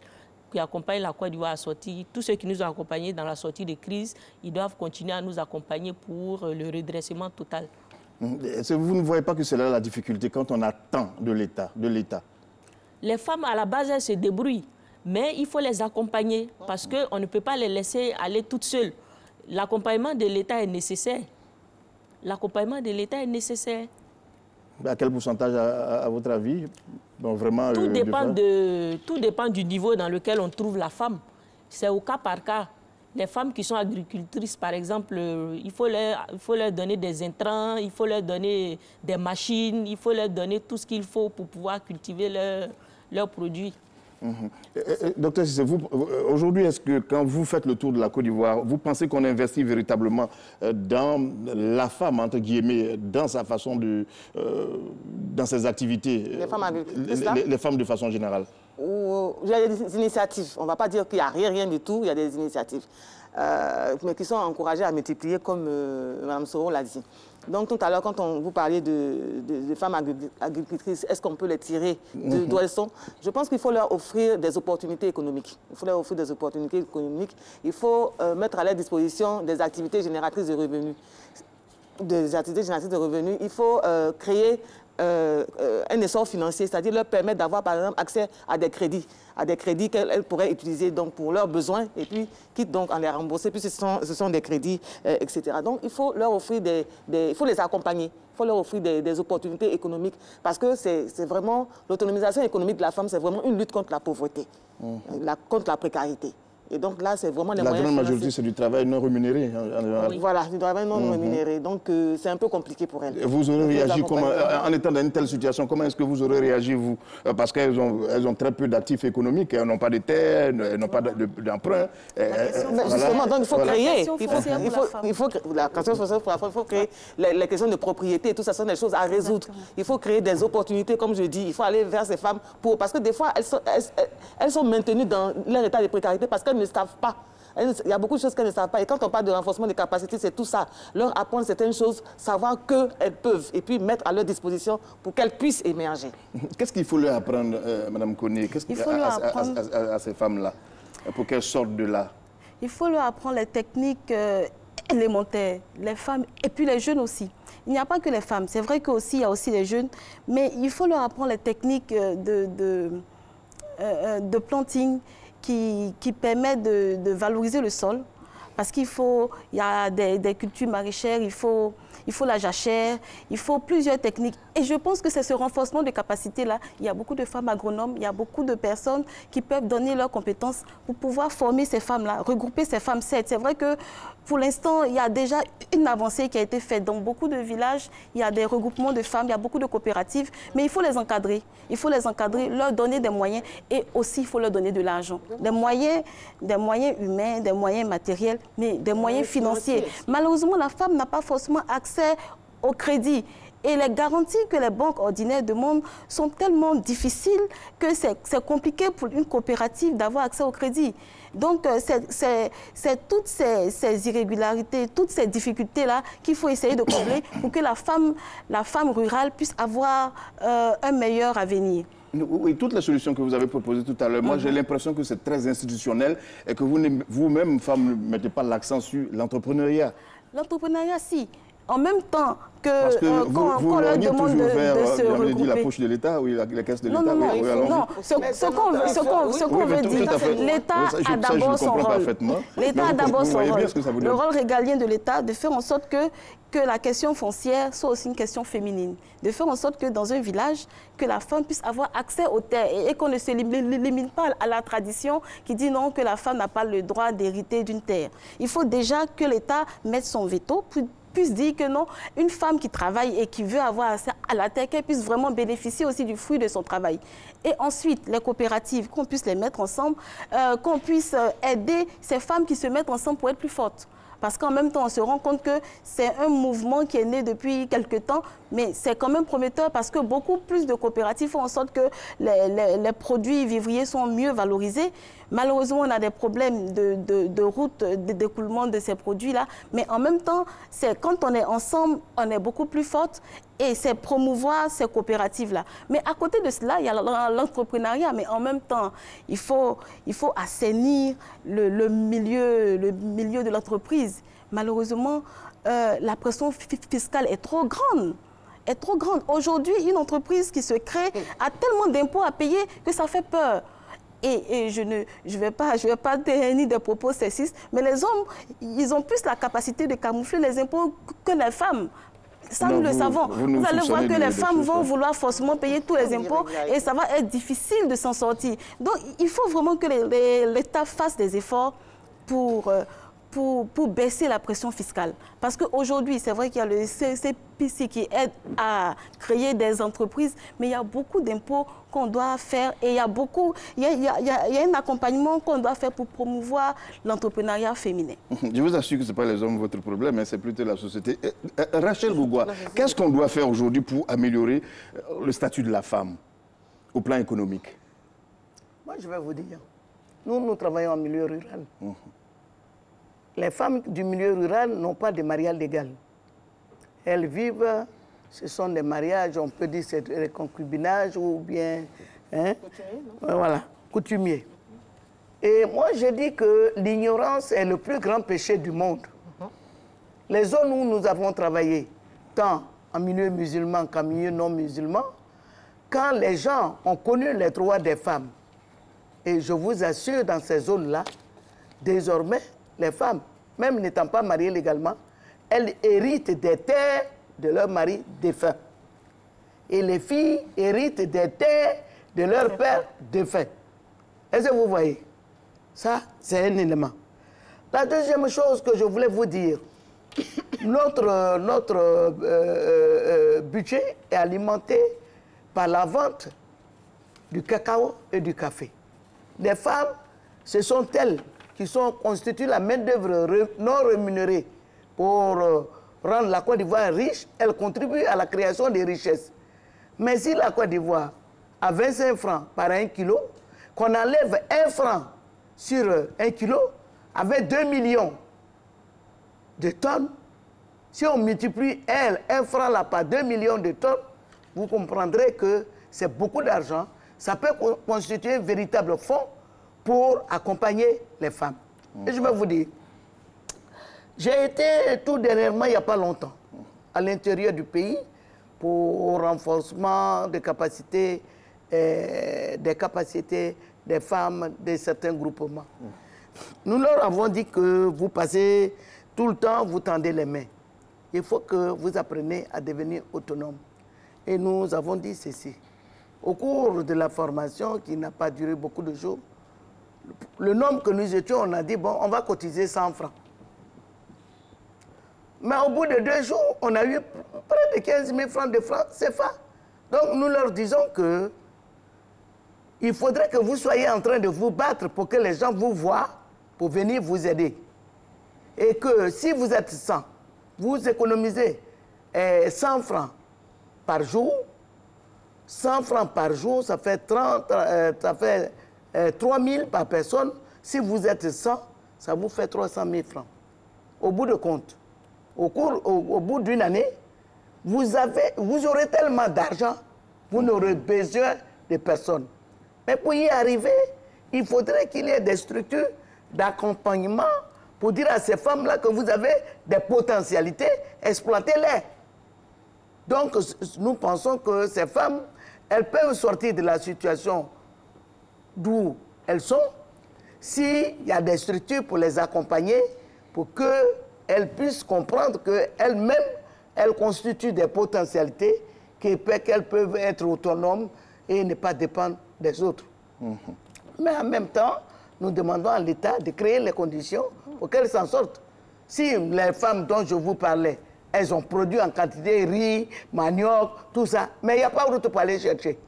S4: qui accompagnent la Côte d'Ivoire à sortir. Tous ceux qui nous ont accompagnés dans la sortie de crise, ils doivent continuer à nous accompagner pour le redressement total.
S1: Vous ne voyez pas que c'est là la difficulté quand on attend de l'État?
S4: Les femmes, à la base, elles se débrouillent. Mais il faut les accompagner parce qu'on ne peut pas les laisser aller toutes seules. L'accompagnement de l'État est nécessaire. L'accompagnement de l'État est nécessaire.
S1: À quel pourcentage, à votre avis? Donc, vraiment,
S4: tout dépend du niveau dans lequel on trouve la femme. C'est au cas par cas. Les femmes qui sont agricultrices, par exemple, il faut leur donner des intrants, il faut leur donner des machines, il faut leur donner tout ce qu'il faut pour pouvoir cultiver leurs produits.
S1: Docteur Cissé, aujourd'hui, est-ce que quand vous faites le tour de la Côte d'Ivoire, vous pensez qu'on investit véritablement dans la femme, entre guillemets, dans sa façon dans ses activités?
S5: Les femmes agricultrices,
S1: les femmes de façon générale.
S5: Il y a des initiatives. On ne va pas dire qu'il n'y a rien du tout, il y a des initiatives. Mais qui sont encouragées à multiplier, comme Mme Soro l'a dit. Donc, tout à l'heure, quand vous parliez de femmes agricultrices, est-ce qu'on peut les tirer d'où elles sont? Je pense qu'il faut leur offrir des opportunités économiques. Il faut leur offrir des opportunités économiques. Il faut mettre à leur disposition des activités génératrices de revenus. Il faut créer un essor financier, c'est-à-dire leur permettre d'avoir, par exemple, accès à des crédits qu'elles pourraient utiliser donc, pour leurs besoins, et puis quitte donc à les rembourser, puis ce sont des crédits, etc. Donc il faut leur offrir il faut les accompagner, il faut leur offrir des opportunités économiques, parce que c'est vraiment, l'autonomisation économique de la femme, c'est vraiment une lutte contre la pauvreté, contre la précarité. Et donc là, c'est vraiment les moyens
S1: financiers. La grande majorité, c'est du travail non rémunéré.
S5: Oui. Voilà, du travail non rémunéré. Donc, c'est un peu compliqué pour elles.
S1: Vous aurez réagi comment, en étant dans une telle situation, comment est-ce que vous aurez réagi, vous? Parce qu'elles ont très peu d'actifs économiques, elles n'ont pas de terre, elles n'ont pas d'emprunt.
S5: Justement, donc il faut créer. La question foncière pour la femme, il faut créer les questions de propriété, tout ça sont des choses à résoudre. Il faut créer des opportunités, comme je dis. Il faut aller vers ces femmes parce que des fois, elles sont maintenues dans leur état de précarité parce qu'elles ne savent pas. Il y a beaucoup de choses qu'elles ne savent pas. Et quand on parle de renforcement des capacités, c'est tout ça. Leur apprendre certaines choses, savoir qu'elles peuvent, et puis mettre à leur disposition pour qu'elles puissent émerger.
S1: Qu'est-ce qu'il faut leur apprendre, Mme Koné, à ces femmes-là, pour qu'elles sortent de là?
S2: Il faut leur apprendre les techniques élémentaires, les femmes, et puis les jeunes aussi. Il n'y a pas que les femmes. C'est vrai qu'il y a aussi les jeunes, mais il faut leur apprendre les techniques de planting, qui permet de valoriser le sol, parce il y a des cultures maraîchères, il faut la jachère, il faut plusieurs techniques. Et je pense que c'est ce renforcement de capacité-là. Il y a beaucoup de femmes agronomes, il y a beaucoup de personnes qui peuvent donner leurs compétences pour pouvoir former ces femmes-là, regrouper ces femmes. C'est vrai que pour l'instant, il y a déjà une avancée qui a été faite. Dans beaucoup de villages, il y a des regroupements de femmes, il y a beaucoup de coopératives, mais il faut les encadrer. Il faut les encadrer, leur donner des moyens et aussi il faut leur donner de l'argent. Des moyens humains, des moyens matériels, mais des moyens financiers. Malheureusement, la femme n'a pas forcément accès au crédit. Et les garanties que les banques ordinaires demandent sont tellement difficiles que c'est compliqué pour une coopérative d'avoir accès au crédit. Donc, c'est toutes ces irrégularités, toutes ces difficultés-là qu'il faut essayer de combler pour que la femme rurale puisse avoir un meilleur avenir.
S1: Oui, toutes les solutions que vous avez proposées tout à l'heure, moi j'ai l'impression que c'est très institutionnel et que vous-même, femmes, ne mettez pas l'accent sur l'entrepreneuriat.
S2: L'entrepreneuriat, si. en même temps
S1: Parce que
S2: qu'on leur demande de se regrouper.
S1: Dit la poche de l'État, oui, la caisse de l'État.
S2: Non, ce qu'on veut dire, l'État a d'abord son rôle. L'État a d'abord son rôle. Le rôle régalien de l'État, de faire en sorte que la question foncière soit aussi une question féminine. De faire en sorte que dans un village, que la femme puisse avoir accès aux terres et qu'on ne se limite pas à la tradition qui dit non, que la femme n'a pas le droit d'hériter d'une terre. Il faut déjà que l'État mette son veto puisse dire que non, une femme qui travaille et qui veut avoir accès à la terre, qu'elle puisse vraiment bénéficier aussi du fruit de son travail. Et ensuite, les coopératives, qu'on puisse les mettre ensemble, qu'on puisse aider ces femmes qui se mettent ensemble pour être plus fortes. Parce qu'en même temps, on se rend compte que c'est un mouvement qui est né depuis quelque temps, mais c'est quand même prometteur parce que beaucoup plus de coopératives font en sorte que les produits vivriers sont mieux valorisés. Malheureusement, on a des problèmes de route, d'écoulement de ces produits-là, mais en même temps, quand on est ensemble, on est beaucoup plus forte et c'est promouvoir ces coopératives-là. Mais à côté de cela, il y a l'entrepreneuriat, mais en même temps, il faut assainir le milieu de l'entreprise. Malheureusement, la pression fiscale est trop grande. Aujourd'hui, une entreprise qui se crée a tellement d'impôts à payer que ça fait peur. Et je vais pas tenir des propos sexistes, mais les hommes, ils ont plus la capacité de camoufler les impôts que les femmes. Ça, nous le savons. Vous allez voir que les femmes vont vouloir forcément payer tous les impôts et ça va être difficile de s'en sortir. Donc, il faut vraiment que l'État fasse des efforts pour baisser la pression fiscale. Parce qu'aujourd'hui, c'est vrai qu'il y a le CCPC qui aide à créer des entreprises, mais il y a beaucoup d'impôts qu'on doit faire et il y a un accompagnement qu'on doit faire pour promouvoir l'entrepreneuriat féminin.
S1: Je vous assure que ce n'est pas les hommes votre problème, hein, c'est plutôt la société. Rachel Gougoua, qu'est-ce qu'on doit faire aujourd'hui pour améliorer le statut de la femme au plan économique?
S3: Moi, je vais vous dire, nous travaillons en milieu rural. Les femmes du milieu rural n'ont pas de mariage légal. Elles vivent, ce sont des mariages, on peut dire c'est des concubinages ou bien... Hein, voilà, coutumiers. Et moi, je dis que l'ignorance est le plus grand péché du monde. Les zones où nous avons travaillé, tant en milieu musulman qu'en milieu non musulman, quand les gens ont connu les droits des femmes, et je vous assure, dans ces zones-là, désormais, les femmes, même n'étant pas mariées légalement, elles héritent des terres de leur mari défunt. Et les filles héritent des terres de leur père défunt. Est-ce que vous voyez? Ça, c'est un élément. La deuxième chose que je voulais vous dire, notre budget est alimenté par la vente du cacao et du café. Les femmes, ce sont elles qui constituent la main-d'œuvre non rémunérée pour rendre la Côte d'Ivoire riche. Elles contribuent à la création des richesses. Mais si la Côte d'Ivoire a 25 francs par 1 kilo, qu'on enlève 1 franc sur 1 kilo, avec 2 millions de tonnes, si on multiplie 1 franc là par 2 millions de tonnes, vous comprendrez que c'est beaucoup d'argent. Ça peut constituer un véritable fonds pour accompagner les femmes. Et je vais vous dire, j'ai été tout dernièrement, il n'y a pas longtemps, à l'intérieur du pays pour renforcement des capacités des femmes de certains groupements. Nous leur avons dit que vous passez tout le temps, vous tendez les mains. Il faut que vous appreniez à devenir autonome. Et nous avons dit ceci. Au cours de la formation, qui n'a pas duré beaucoup de jours, le nombre que nous étions, on a dit, bon, on va cotiser 100 francs. Mais au bout de 2 jours, on a eu près de 15 000 francs de francs CFA. Donc nous leur disons que il faudrait que vous soyez en train de vous battre pour que les gens vous voient, pour venir vous aider. Et que si vous êtes 100, vous économisez 100 francs par jour. 100 francs par jour, ça fait 3 000 par personne. Si vous êtes 100, ça vous fait 300 000 francs. Au bout de compte, au bout d'une année, vous aurez tellement d'argent, vous n'aurez besoin de personne. Mais pour y arriver, il faudrait qu'il y ait des structures d'accompagnement pour dire à ces femmes-là que vous avez des potentialités, exploitez-les. Donc, nous pensons que ces femmes, elles peuvent sortir de la situation d'où elles sont s'il y a des structures pour les accompagner, pour qu'elles puissent comprendre qu'elles-mêmes, elles constituent des potentialités qu'elles peuvent être autonomes et ne pas dépendre des autres. Mais en même temps, nous demandons à l'État de créer les conditions pour qu'elles s'en sortent. Si les femmes dont je vous parlais, elles ont produit en quantité riz, manioc, tout ça, mais il n'y a pas où pour aller chercher.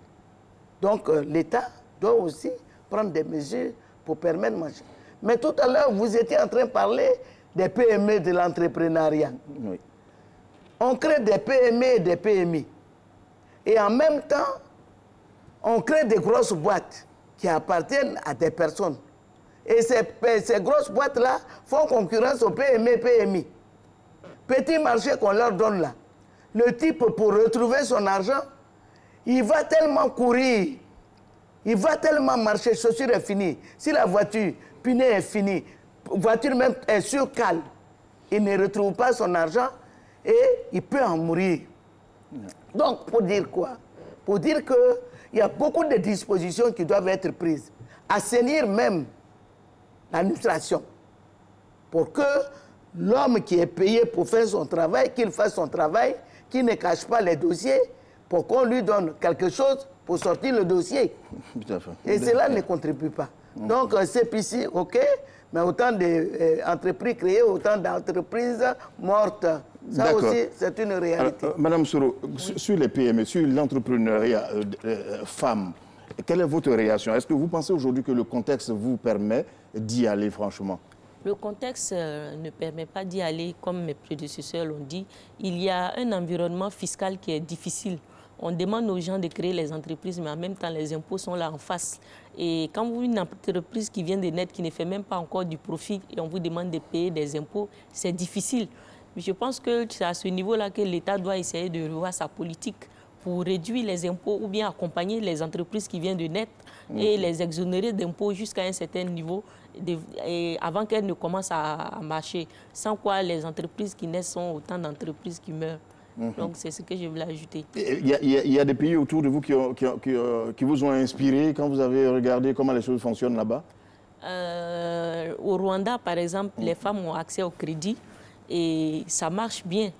S3: Donc l'État doit aussi prendre des mesures pour permettre de manger. Mais tout à l'heure, vous étiez en train de parler des PME, de l'entrepreneuriat. Oui. On crée des PME et des PMI. Et en même temps, on crée des grosses boîtes qui appartiennent à des personnes. Et ces grosses boîtes-là font concurrence aux PME et PMI. Petit marché qu'on leur donne là, le type, pour retrouver son argent, il va tellement courir, il va tellement marcher, chaussure est finie. Si la voiture, pneu est fini, voiture même est sur cale, il ne retrouve pas son argent et il peut en mourir. Donc, pour dire quoi? Pour dire qu'il y a beaucoup de dispositions qui doivent être prises. Assainir même l'administration pour que l'homme qui est payé pour faire son travail, qu'il fasse son travail, qu'il ne cache pas les dossiers, pour qu'on lui donne quelque chose pour sortir le dossier. Tout à fait. Et cela ne contribue pas. Donc, CPC, OK, mais autant d'entreprises créées, autant d'entreprises mortes. Ça aussi, c'est une réalité.
S1: Alors, Madame Soro, oui, sur les PME, sur l'entrepreneuriat femme, quelle est votre réaction? Est-ce que vous pensez aujourd'hui que le contexte vous permet d'y aller franchement?
S4: Le contexte ne permet pas d'y aller, comme mes prédécesseurs l'ont dit. Il y a un environnement fiscal qui est difficile. On demande aux gens de créer les entreprises, mais en même temps, les impôts sont là en face. Et quand vous avez une entreprise qui vient de naître, qui ne fait même pas encore du profit, et on vous demande de payer des impôts, c'est difficile. Mais je pense que c'est à ce niveau-là que l'État doit essayer de revoir sa politique pour réduire les impôts ou bien accompagner les entreprises qui viennent de naître et les exonérer d'impôts jusqu'à un certain niveau avant qu'elles ne commencent à marcher. Sans quoi les entreprises qui naissent sont autant d'entreprises qui meurent. Donc c'est ce que je voulais ajouter. Il
S1: y a des pays autour de vous qui vous ont inspiré quand vous avez regardé comment les choses fonctionnent là-bas?
S4: Au Rwanda, par exemple, les femmes ont accès au crédit et ça marche bien.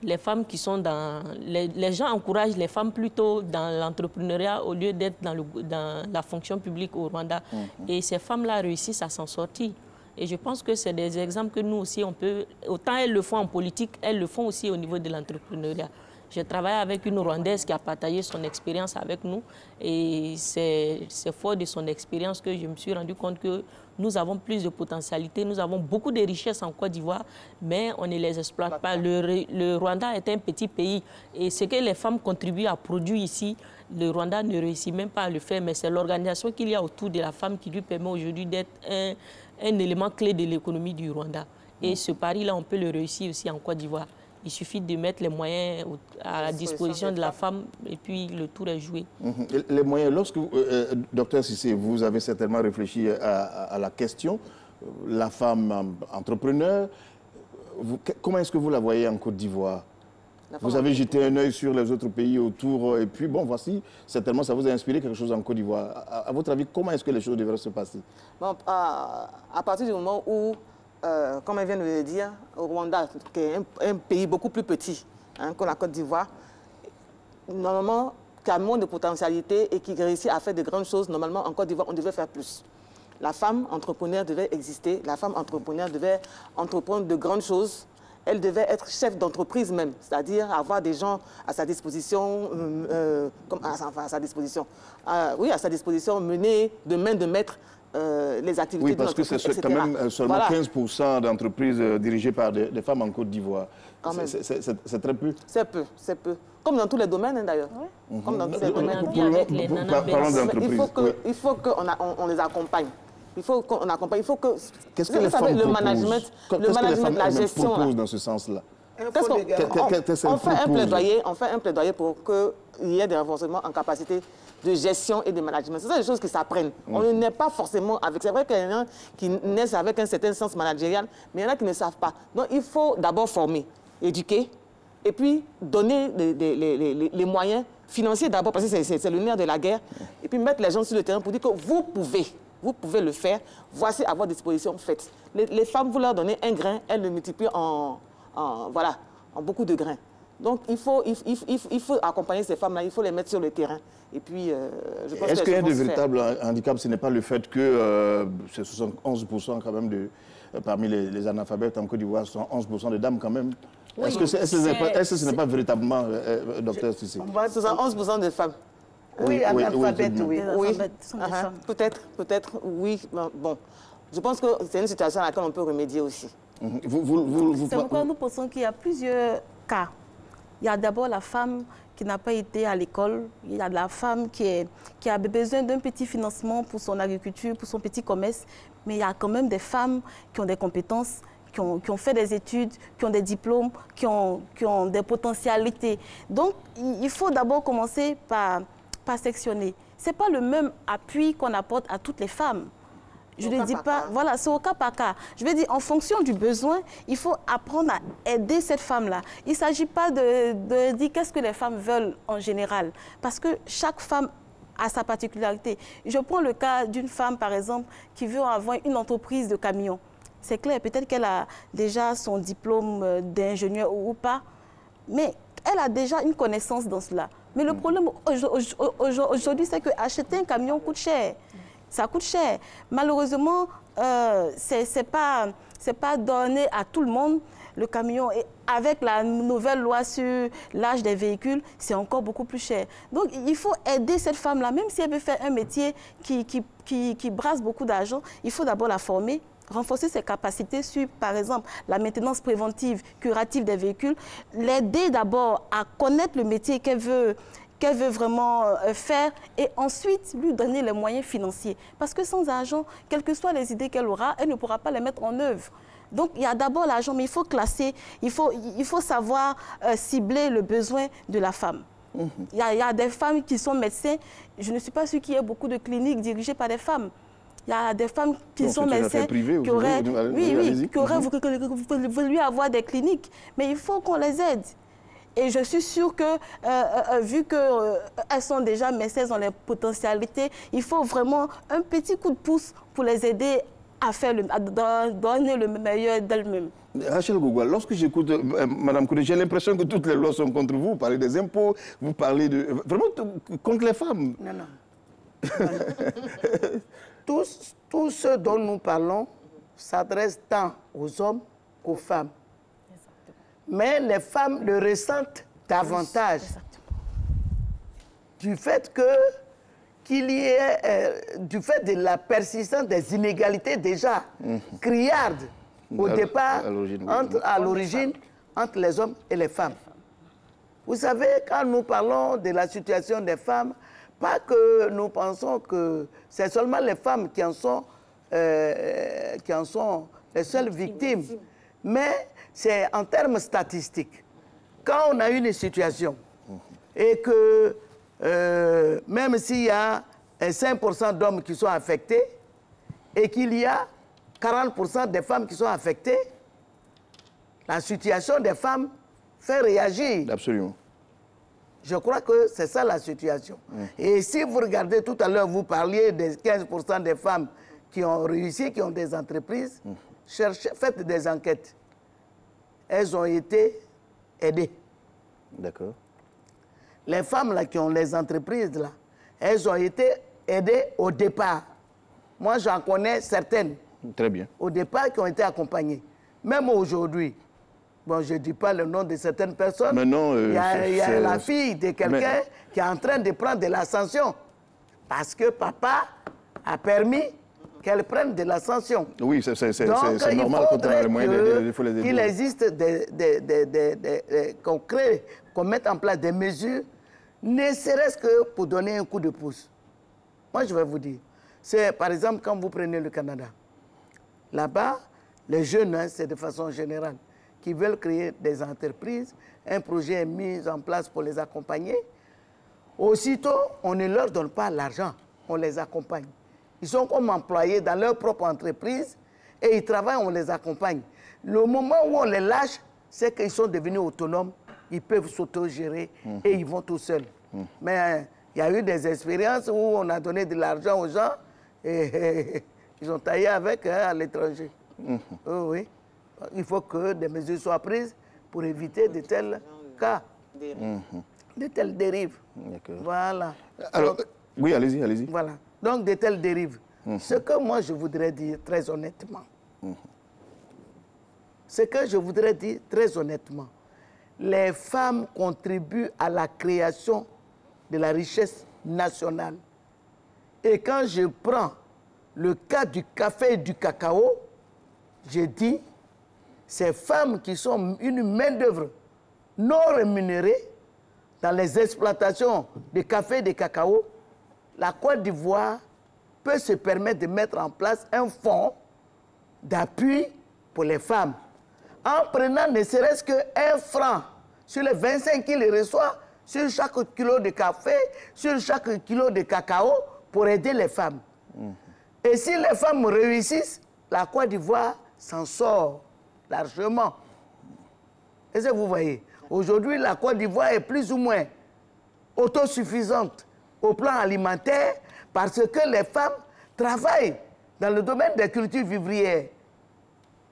S4: Les femmes qui sont dans... Les gens encouragent les femmes plutôt dans l'entrepreneuriat au lieu d'être dans la fonction publique au Rwanda. Et ces femmes-là réussissent à s'en sortir. Et je pense que c'est des exemples que nous aussi, on peut... Autant elles le font en politique, elles le font aussi au niveau de l'entrepreneuriat. J'ai travaillé avec une Rwandaise qui a partagé son expérience avec nous. Et c'est fort de son expérience que je me suis rendu compte que nous avons plus de potentialités, nous avons beaucoup de richesses en Côte d'Ivoire, mais on ne les exploite pas. Le Rwanda est un petit pays. Et ce que les femmes contribuent à produire ici, le Rwanda ne réussit même pas à le faire. Mais c'est l'organisation qu'il y a autour de la femme qui lui permet aujourd'hui d'être un élément clé de l'économie du Rwanda. Et ce pari-là, on peut le réussir aussi en Côte d'Ivoire. Il suffit de mettre les moyens à la disposition de la femme et puis le tour est joué.
S1: Les moyens, lorsque, docteur Cissé, vous avez certainement réfléchi à la question, la femme entrepreneur, comment est-ce que vous la voyez en Côte d'Ivoire? Vous avez jeté un œil sur les autres pays autour et puis bon, voici, certainement ça vous a inspiré quelque chose en Côte d'Ivoire. À votre avis, comment est-ce que les choses devraient se passer?
S5: Bon, à partir du moment où comme elle vient de le dire, au Rwanda, qui est un pays beaucoup plus petit que la Côte d'Ivoire, normalement, qui a moins de potentialité et qui réussit à faire de grandes choses, normalement, en Côte d'Ivoire, on devait faire plus. La femme entrepreneur devait exister, la femme entrepreneur devait entreprendre de grandes choses, elle devait être chef d'entreprise même, c'est-à-dire avoir des gens à sa disposition, à sa disposition, mener de main de maître les activités.
S1: Oui, parce que c'est quand même seulement 15% d'entreprises dirigées par des femmes en Côte d'Ivoire. C'est très peu. C'est peu, c'est peu. Comme dans tous les domaines, d'ailleurs. Oui. Comme dans tous les domaines.
S5: Parlons d'entreprises. Il faut qu'on les accompagne. Il faut qu'on accompagne. Il faut que...
S1: Qu'est-ce que les femmes proposent?
S5: Le management, la gestion
S1: proposent dans ce sens-là?
S5: On fait un plaidoyer pour qu'il y ait des renforcements en capacité de gestion et de management. Ce sont des choses qui s'apprennent. On ne naît pas forcément avec... C'est vrai qu'il y en a qui naissent avec un certain sens managérial, mais il y en a qui ne savent pas. Donc, il faut d'abord former, éduquer, et puis donner les moyens financiers d'abord, parce que c'est le nerf de la guerre, et puis mettre les gens sur le terrain pour dire que vous pouvez le faire, voici à votre disposition, faites. Les femmes, vous leur donnez un grain, elles le multiplient en beaucoup de grains. Donc, il faut accompagner ces femmes-là, il faut les mettre sur le terrain. Et puis, je pense
S1: est-ce qu'il y a de véritables handicaps? Ce n'est pas le fait que c'est 71% quand même parmi les analphabètes en Côte d'Ivoire, sont 11% de dames quand même. Oui, est-ce que ce n'est pas véritablement, docteur Cissé?
S5: 11% de femmes.
S3: Oui, analphabètes, oui.
S5: Peut-être, oui. Bon, je pense que c'est une situation à laquelle on peut remédier aussi.
S2: C'est pourquoi nous pensons qu'il y a plusieurs cas. Il y a d'abord la femme qui n'a pas été à l'école. Il y a la femme qui a besoin d'un petit financement pour son agriculture, pour son petit commerce. Mais il y a quand même des femmes qui ont des compétences, qui ont fait des études, qui ont des diplômes, qui ont des potentialités. Donc, il faut d'abord commencer par sectionner. Ce n'est pas le même appui qu'on apporte à toutes les femmes. Je ne dis pas, voilà, c'est au cas par cas. Je veux dire, en fonction du besoin, il faut apprendre à aider cette femme-là. Il ne s'agit pas de dire qu'est-ce que les femmes veulent en général, parce que chaque femme a sa particularité. Je prends le cas d'une femme, par exemple, qui veut avoir une entreprise de camions. C'est clair, peut-être qu'elle a déjà son diplôme d'ingénieur ou pas, mais elle a déjà une connaissance dans cela. Mais le problème aujourd'hui, c'est qu'acheter un camion coûte cher. Ça coûte cher. Malheureusement, c'est pas donné à tout le monde. Le camion, et avec la nouvelle loi sur l'âge des véhicules, c'est encore beaucoup plus cher. Donc, il faut aider cette femme-là, même si elle veut faire un métier qui brasse beaucoup d'argent, il faut d'abord la former, renforcer ses capacités sur, par exemple, la maintenance préventive, curative des véhicules, l'aider d'abord à connaître le métier qu'elle veut vraiment faire et ensuite lui donner les moyens financiers. Parce que sans argent, quelles que soient les idées qu'elle aura, elle ne pourra pas les mettre en œuvre. Donc, il y a d'abord l'argent, mais il faut classer, il faut savoir cibler le besoin de la femme. Il y a des femmes qui sont médecins. Je ne suis pas sûre qu'il y ait beaucoup de cliniques dirigées par des femmes. Il y a des femmes qui sont médecins, qui auraient voulu avoir des cliniques. Mais il faut qu'on les aide. Et je suis sûre que, vu qu'elles sont déjà médecins dans les potentialités, il faut vraiment un petit coup de pouce pour les aider à donner le meilleur d'elles-mêmes.
S1: Rachel Gogua, lorsque j'écoute Mme Koudé, j'ai l'impression que toutes les lois sont contre vous. Vous parlez des impôts, vous parlez de... Vraiment contre les femmes.
S3: Non. Tout ce dont nous parlons s'adresse tant aux hommes qu'aux femmes. Mais les femmes le ressentent davantage. Du fait du fait de la persistance des inégalités déjà criardes au départ, à l'origine, entre les hommes et les femmes. Vous savez, quand nous parlons de la situation des femmes, pas que nous pensons que c'est seulement les femmes qui en sont les seules victimes, mais c'est en termes statistiques. Quand on a une situation et que même s'il y a 5% d'hommes qui sont affectés et qu'il y a 40% des femmes qui sont affectées, la situation des femmes fait réagir.
S1: Absolument.
S3: Je crois que c'est ça la situation. Et si vous regardez tout à l'heure, vous parliez des 15% des femmes qui ont réussi, qui ont des entreprises, faites des enquêtes. Elles ont été aidées.
S1: D'accord.
S3: Les femmes là, qui ont les entreprises, là, elles ont été aidées au départ. Moi, j'en connais certaines.
S1: Très bien.
S3: Au départ, qui ont été accompagnées. Même aujourd'hui, bon, je ne dis pas le nom de certaines personnes.
S1: Mais non,
S3: il y a la fille de quelqu'un qui est en train de prendre de l'ascension. Parce que papa a permis qu'elle prenne de l'ascension.
S1: Oui, c'est normal quand on a les moyens, il faut les aider.
S3: Qu'il existe qu'on mette en place des mesures, ne serait-ce que pour donner un coup de pouce. Moi, je vais vous dire, c'est par exemple quand vous prenez le Canada. Là-bas, les jeunes, hein, c'est de façon générale, qui veulent créer des entreprises, un projet est mis en place pour les accompagner. Aussitôt, on ne leur donne pas l'argent, on les accompagne. Ils sont comme employés dans leur propre entreprise et ils travaillent, on les accompagne. Le moment où on les lâche, c'est qu'ils sont devenus autonomes, ils peuvent s'autogérer et ils vont tout seuls. Mais il y a eu des expériences où on a donné de l'argent aux gens et ils ont taillé avec à l'étranger. Oui. Il faut que des mesures soient prises pour éviter de tels cas, de telles dérives. Voilà.
S1: Alors,
S3: donc,
S1: oui, allez-y, allez-y.
S3: Voilà. Donc, de telles dérives. Ce que moi, je voudrais dire très honnêtement, les femmes contribuent à la création de la richesse nationale. Et quand je prends le cas du café et du cacao, je dis, ces femmes qui sont une main-d'œuvre non rémunérée dans les exploitations de café et de cacao, la Côte d'Ivoire peut se permettre de mettre en place un fonds d'appui pour les femmes, en prenant ne serait-ce qu'un franc sur les 25 qu'ils reçoivent sur chaque kilo de café, sur chaque kilo de cacao, pour aider les femmes. Et si les femmes réussissent, la Côte d'Ivoire s'en sort largement. Est-ce que vous voyez? Aujourd'hui, la Côte d'Ivoire est plus ou moins autosuffisante au plan alimentaire parce que les femmes travaillent dans le domaine des cultures vivrières.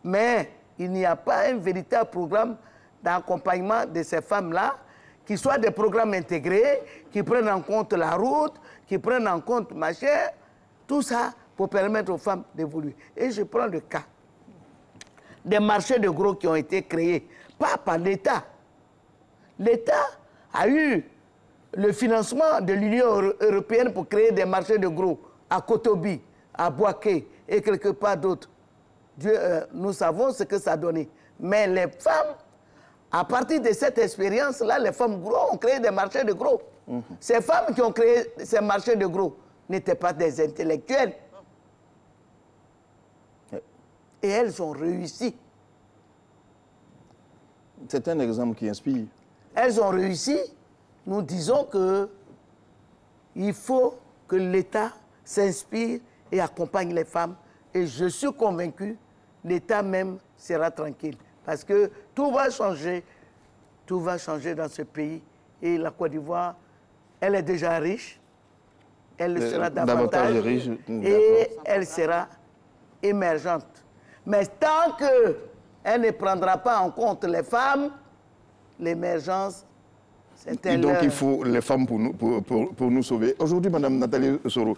S3: Mais il n'y a pas un véritable programme d'accompagnement de ces femmes-là, qui soient des programmes intégrés, qui prennent en compte la route, qui prennent en compte machin, tout ça pour permettre aux femmes d'évoluer. Et je prends le cas des marchés de gros qui ont été créés, pas par l'État. L'État a eu le financement de l'Union européenne pour créer des marchés de gros à Kotobi, à Bouaké et quelque part d'autres. Nous savons ce que ça a donné. Mais les femmes, à partir de cette expérience-là, les femmes gros ont créé des marchés de gros. Ces femmes qui ont créé ces marchés de gros n'étaient pas des intellectuels. Et elles ont réussi.
S1: C'est un exemple qui inspire.
S3: Elles ont réussi. Nous disons qu'il faut que l'État s'inspire et accompagne les femmes. Et je suis convaincu, l'État même sera tranquille. Parce que tout va changer dans ce pays. Et la Côte d'Ivoire, elle est déjà riche. Elle sera davantage riche. Et elle sera émergente. Mais tant qu'elle ne prendra pas en compte les femmes, l'émergence, c'est un
S1: Et donc il faut les femmes pour nous sauver. Aujourd'hui, Madame Nathalie Soro,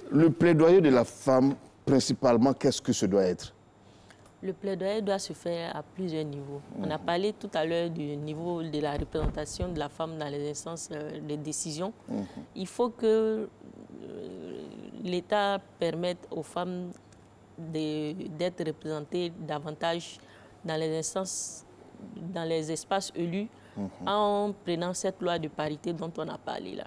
S1: le plaidoyer de la femme, principalement, qu'est-ce que ce doit être?
S4: Le plaidoyer doit se faire à plusieurs niveaux. On a parlé tout à l'heure du niveau de la représentation de la femme dans les instances de décision. Il faut que l'État permette aux femmes d'être représentées davantage dans les instances, dans les espaces élus, en prenant cette loi de parité dont on a parlé là.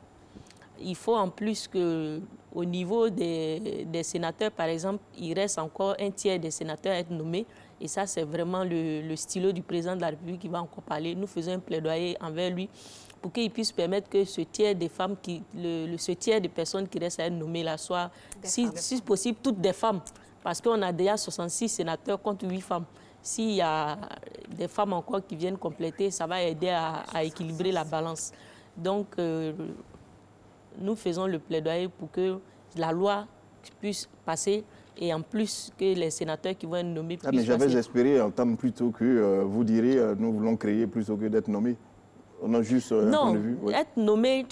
S4: Il faut en plus qu'au niveau des sénateurs, par exemple, il reste encore un tiers des sénateurs à être nommés. Et ça, c'est vraiment le stylo du président de la République qui va encore parler. Nous faisons un plaidoyer envers lui pour qu'il puisse permettre que ce tiers de femmes, ce tiers de personnes qui restent à être nommées là, soient, si possible, toutes des femmes. Parce qu'on a déjà 66 sénateurs contre 8 femmes. S'il y a des femmes encore qui viennent compléter, ça va aider à équilibrer la balance. Donc, nous faisons le plaidoyer pour que la loi puisse passer et en plus que les sénateurs qui vont être nommés puissent
S1: mais j'avais espéré entendre plutôt que vous diriez nous voulons créer plutôt que d'être nommés. On a juste un point de vue.
S4: Non, être nommé,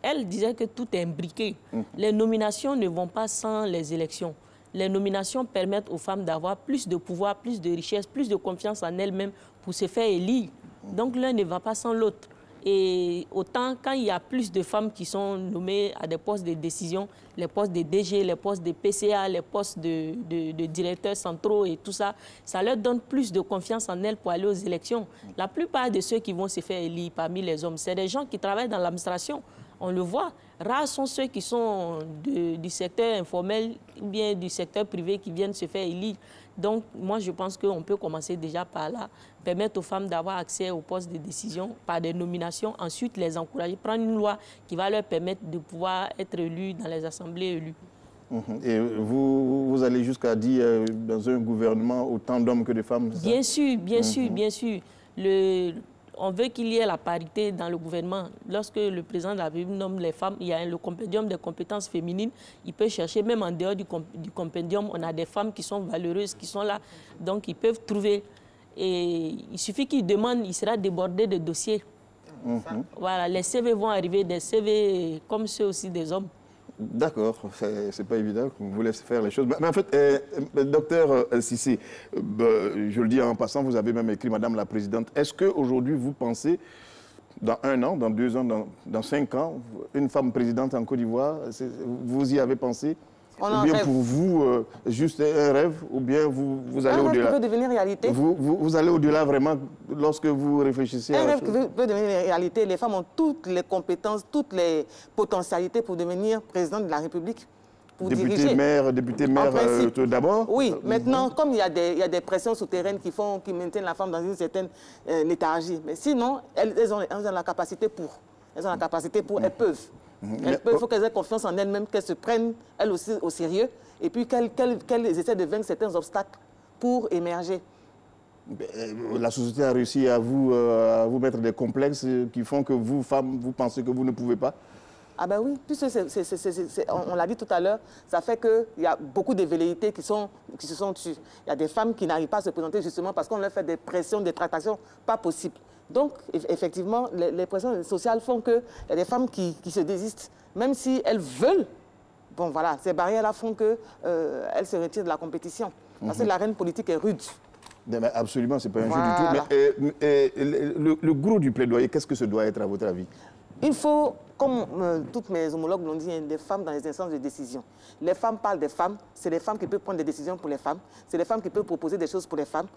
S4: elle disait que tout est imbriqué. Les nominations ne vont pas sans les élections. Les nominations permettent aux femmes d'avoir plus de pouvoir, plus de richesse, plus de confiance en elles-mêmes pour se faire élire. Donc l'un ne va pas sans l'autre. Et autant quand il y a plus de femmes qui sont nommées à des postes de décision, les postes de DG, les postes de PCA, les postes de directeurs centraux et tout ça, ça leur donne plus de confiance en elles pour aller aux élections. La plupart de ceux qui vont se faire élire parmi les hommes, c'est des gens qui travaillent dans l'administration. On le voit. Rares sont ceux qui sont du secteur informel ou bien du secteur privé qui viennent se faire élire. Donc, moi, je pense qu'on peut commencer déjà par là, permettre aux femmes d'avoir accès aux postes de décision par des nominations, ensuite les encourager, prendre une loi qui va leur permettre de pouvoir être élus dans les assemblées élues.
S1: Et vous allez jusqu'à dire, dans un gouvernement, autant d'hommes que de femmes?
S4: Bien sûr, bien sûr, bien sûr. On veut qu'il y ait la parité dans le gouvernement. Lorsque le président de la République nomme les femmes, il y a le compendium des compétences féminines. Il peut chercher, même en dehors du compendium, on a des femmes qui sont valeureuses, qui sont là. Donc, ils peuvent trouver. Et il suffit qu'ils demandent, il sera débordé de dossiers. Voilà, les CV vont arriver, des CV comme ceux aussi des hommes.
S1: D'accord, c'est pas évident qu'on vous laisse faire les choses. Mais en fait, docteur Cissé, je le dis en passant, vous avez même écrit Madame la Présidente. Est-ce qu'aujourd'hui, vous pensez, dans 1 an, dans 2 ans, dans 5 ans, une femme présidente en Côte d'Ivoire, vous y avez pensé? Ou bien pour vous, juste un rêve, ou bien vous allez au-delà?
S5: Un rêve qui peut devenir réalité.
S1: Vous allez au-delà vraiment lorsque vous réfléchissez à
S5: un rêve qui peut devenir réalité. Les femmes ont toutes les compétences, toutes les potentialités pour devenir présidente de la République.
S1: Député maire d'abord?
S5: Oui, maintenant, comme il y a des pressions souterraines qui maintiennent la femme dans une certaine léthargie. Mais sinon, elles ont la capacité pour. Elles ont la capacité pour, elles peuvent. Il faut qu'elles aient confiance en elles-mêmes, qu'elles se prennent elles aussi au sérieux et puis qu'elles essaient de vaincre certains obstacles pour émerger.
S1: La société a réussi à vous mettre des complexes qui font que vous, femmes, vous pensez que vous ne pouvez pas?
S5: Ah ben oui, puisque on l'a dit tout à l'heure, ça fait qu'il y a beaucoup de velléités qui se sont tues. Il y a des femmes qui n'arrivent pas à se présenter justement parce qu'on leur fait des pressions, des tractations pas possibles. Donc, effectivement, les pressions sociales font qu'il y a des femmes qui se désistent, même si elles veulent. Bon, voilà, ces barrières-là font qu'elles se retirent de la compétition. Parce que l'arène politique est rude.
S1: Mais absolument, ce n'est pas un jeu du tout. Mais le gros du plaidoyer, qu'est-ce que ce doit être à votre avis?
S5: Il faut, comme toutes mes homologues l'ont dit, il y a des femmes dans les instances de décision. Les femmes parlent des femmes, c'est les femmes qui peuvent prendre des décisions pour les femmes, c'est les femmes qui peuvent proposer des choses pour les femmes,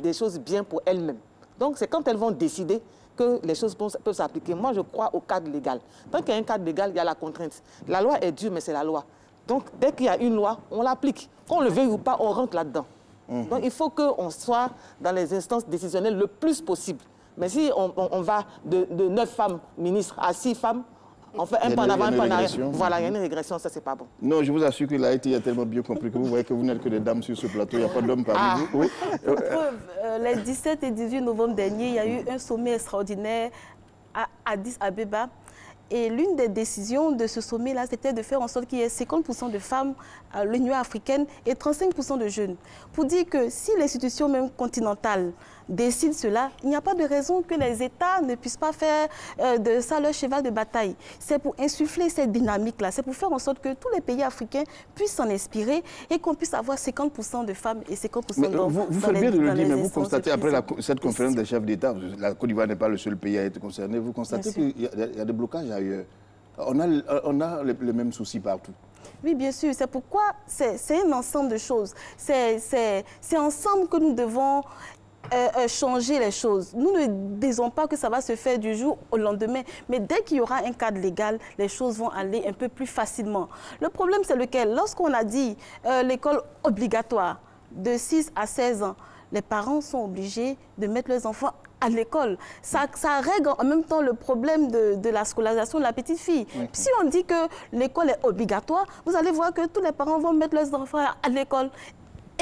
S5: des choses bien pour elles-mêmes. Donc, c'est quand elles vont décider que les choses peuvent s'appliquer. Moi, je crois au cadre légal. Tant qu'il y a un cadre légal, il y a la contrainte. La loi est dure, mais c'est la loi. Donc, dès qu'il y a une loi, on l'applique. Qu'on le veuille ou pas, on rentre là-dedans. Donc, il faut qu'on soit dans les instances décisionnelles le plus possible. Mais si on va de 9 femmes ministres à 6 femmes, on fait un pas en avant, un pas en arrière. Voilà, il y a une régression, ça, c'est pas bon.
S1: Non, je vous assure que l'Haïti a tellement bien compris que vous voyez que vous n'êtes que des dames sur ce plateau, il n'y a pas d'hommes parmi vous. Oui.
S2: Les 17 et 18 novembre dernier, il y a eu un sommet extraordinaire à Addis Abeba. Et l'une des décisions de ce sommet-là, c'était de faire en sorte qu'il y ait 50% de femmes à l'Union africaine et 35% de jeunes. Pour dire que si l'institution même continentale décide cela, il n'y a pas de raison que les États ne puissent pas faire de ça leur cheval de bataille. C'est pour insuffler cette dynamique-là, c'est pour faire en sorte que tous les pays africains puissent s'en inspirer et qu'on puisse avoir 50% de femmes et 50% d'hommes.
S1: Vous faites bien de le dire, mais vous constatez après cette conférence des chefs d'État, la Côte d'Ivoire n'est pas le seul pays à être concerné, vous constatez qu'il y a des blocages ailleurs. On a les mêmes soucis partout.
S2: Oui, bien sûr. C'est pourquoi c'est un ensemble de choses. C'est ensemble que nous devons changer les choses. Nous ne disons pas que ça va se faire du jour au lendemain, mais dès qu'il y aura un cadre légal, les choses vont aller un peu plus facilement. Le problème, c'est lequel? Lorsqu'on a dit l'école obligatoire de 6 à 16 ans, les parents sont obligés de mettre leurs enfants à l'école. Ça règle en même temps le problème de la scolarisation de la petite fille. Si on dit que l'école est obligatoire, vous allez voir que tous les parents vont mettre leurs enfants à l'école.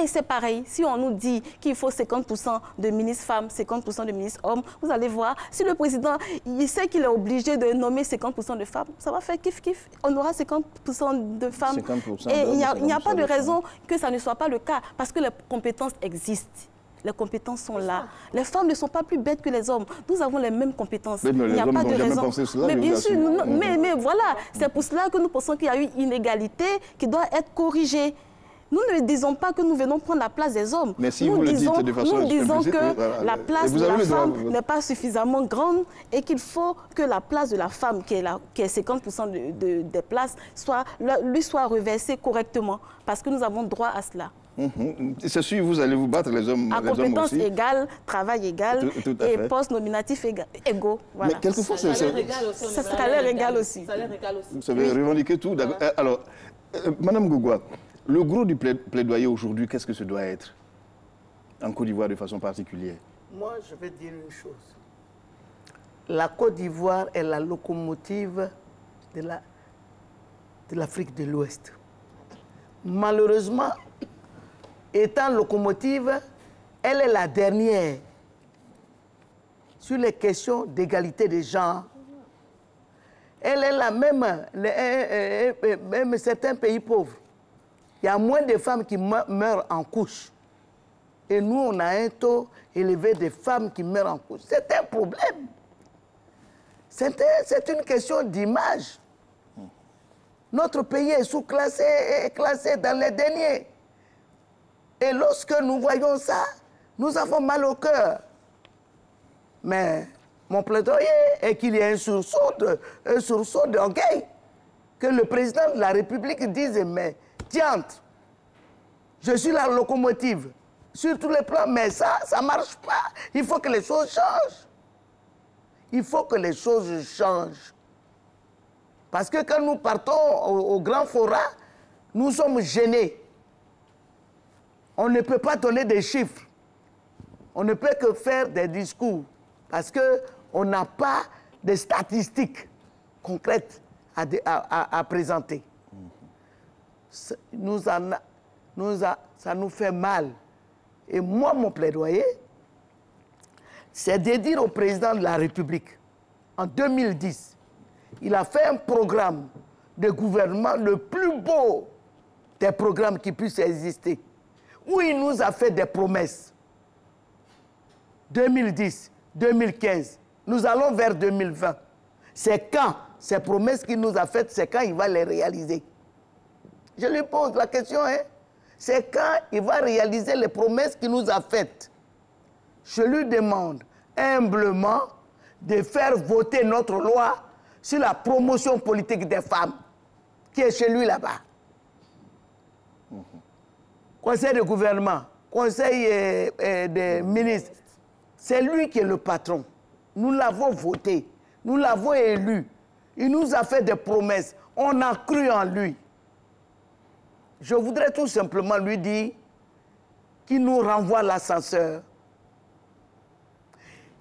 S2: Et c'est pareil, si on nous dit qu'il faut 50% de ministres femmes, 50% de ministres hommes, vous allez voir, si le président il sait qu'il est obligé de nommer 50% de femmes, ça va faire kiff-kiff. On aura 50% de femmes. 50% et il n'y a pas de raison que ça ne soit pas le cas, parce que les compétences existent. Les compétences sont là. Les femmes ne sont pas plus bêtes que les hommes. Nous avons les mêmes compétences.
S1: Mais il n'y a pas de raison. Cela,
S2: mais bien sûr, mais voilà, c'est pour cela que nous pensons qu'il y a eu une inégalité qui doit être corrigée. Nous ne disons pas que nous venons prendre la place des hommes.
S1: Mais si vous le dites de façon
S2: nous disons que la place de la femme n'est pas suffisamment grande et qu'il faut que la place de la femme, qui est 50% des places, lui soit reversée correctement. Parce que nous avons droit à cela.
S1: C'est sûr, vous allez vous battre, les hommes,
S2: À compétences
S1: aussi.
S2: égales, travail égal
S1: Tout à
S2: et
S1: fait.
S2: poste nominatif égaux. Voilà.
S1: Mais quelquefois,
S4: Salaire égal aussi.
S2: Salaire égal aussi.
S4: Salaire égal aussi.
S1: vous savez revendiquer tout. D'accord. Alors, Madame Gougoua, le gros du plaidoyer aujourd'hui, qu'est-ce que ce doit être en Côte d'Ivoire de façon particulière?
S3: Moi, je vais dire une chose. La Côte d'Ivoire est la locomotive de l'Afrique de l'Ouest. Malheureusement, étant locomotive, elle est la dernière sur les questions d'égalité des genres. Elle est la même, même certains pays pauvres. Il y a moins de femmes qui meurent en couche. Et nous, on a un taux élevé de femmes qui meurent en couche. C'est un problème. C'est une question d'image. Notre pays est sous-classé et classé dans les derniers. Et lorsque nous voyons ça, nous avons mal au cœur. Mais mon plaidoyer est qu'il y ait un sursaut d'orgueil. Que le président de la République dise, mais tiens, je suis la locomotive sur tous les plans, mais ça ne marche pas. Il faut que les choses changent. Il faut que les choses changent. Parce que quand nous partons au Grand Fora, nous sommes gênés. On ne peut pas donner des chiffres. On ne peut que faire des discours. Parce qu'on n'a pas de statistiques concrètes à présenter. Ça nous fait mal. Et moi, mon plaidoyer, c'est de dire au président de la République, en 2010, il a fait un programme de gouvernement le plus beau des programmes qui puissent exister, où il nous a fait des promesses. 2010, 2015, nous allons vers 2020. C'est quand ces promesses qu'il nous a faites, c'est quand il va les réaliser. Je lui pose la question, hein? C'est quand il va réaliser les promesses qu'il nous a faites. Je lui demande humblement de faire voter notre loi sur la promotion politique des femmes, qui est chez lui là-bas. Conseil de gouvernement, conseil des ministres, c'est lui qui est le patron. Nous l'avons voté, nous l'avons élu. Il nous a fait des promesses, on a cru en lui. Je voudrais tout simplement lui dire qu'il nous renvoie l'ascenseur.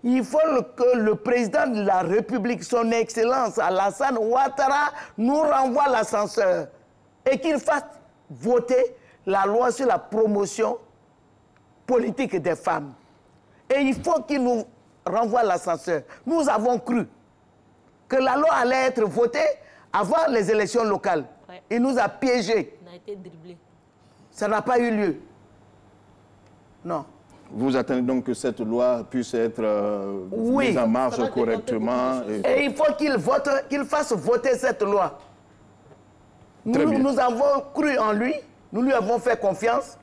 S3: Il faut que le président de la République, son Excellence Alassane Ouattara, nous renvoie l'ascenseur et qu'il fasse voter la loi sur la promotion politique des femmes. Et il faut qu'il nous renvoie l'ascenseur. Nous avons cru que la loi allait être votée avant les élections locales. Ouais. Il nous a piégés.
S4: On a été dribblés.
S3: Ça n'a pas eu lieu. Non.
S1: Vous attendez donc que cette loi puisse être mise en marche correctement.
S3: Et il faut qu'il fasse voter cette loi. Nous avons cru en lui, nous lui avons fait confiance.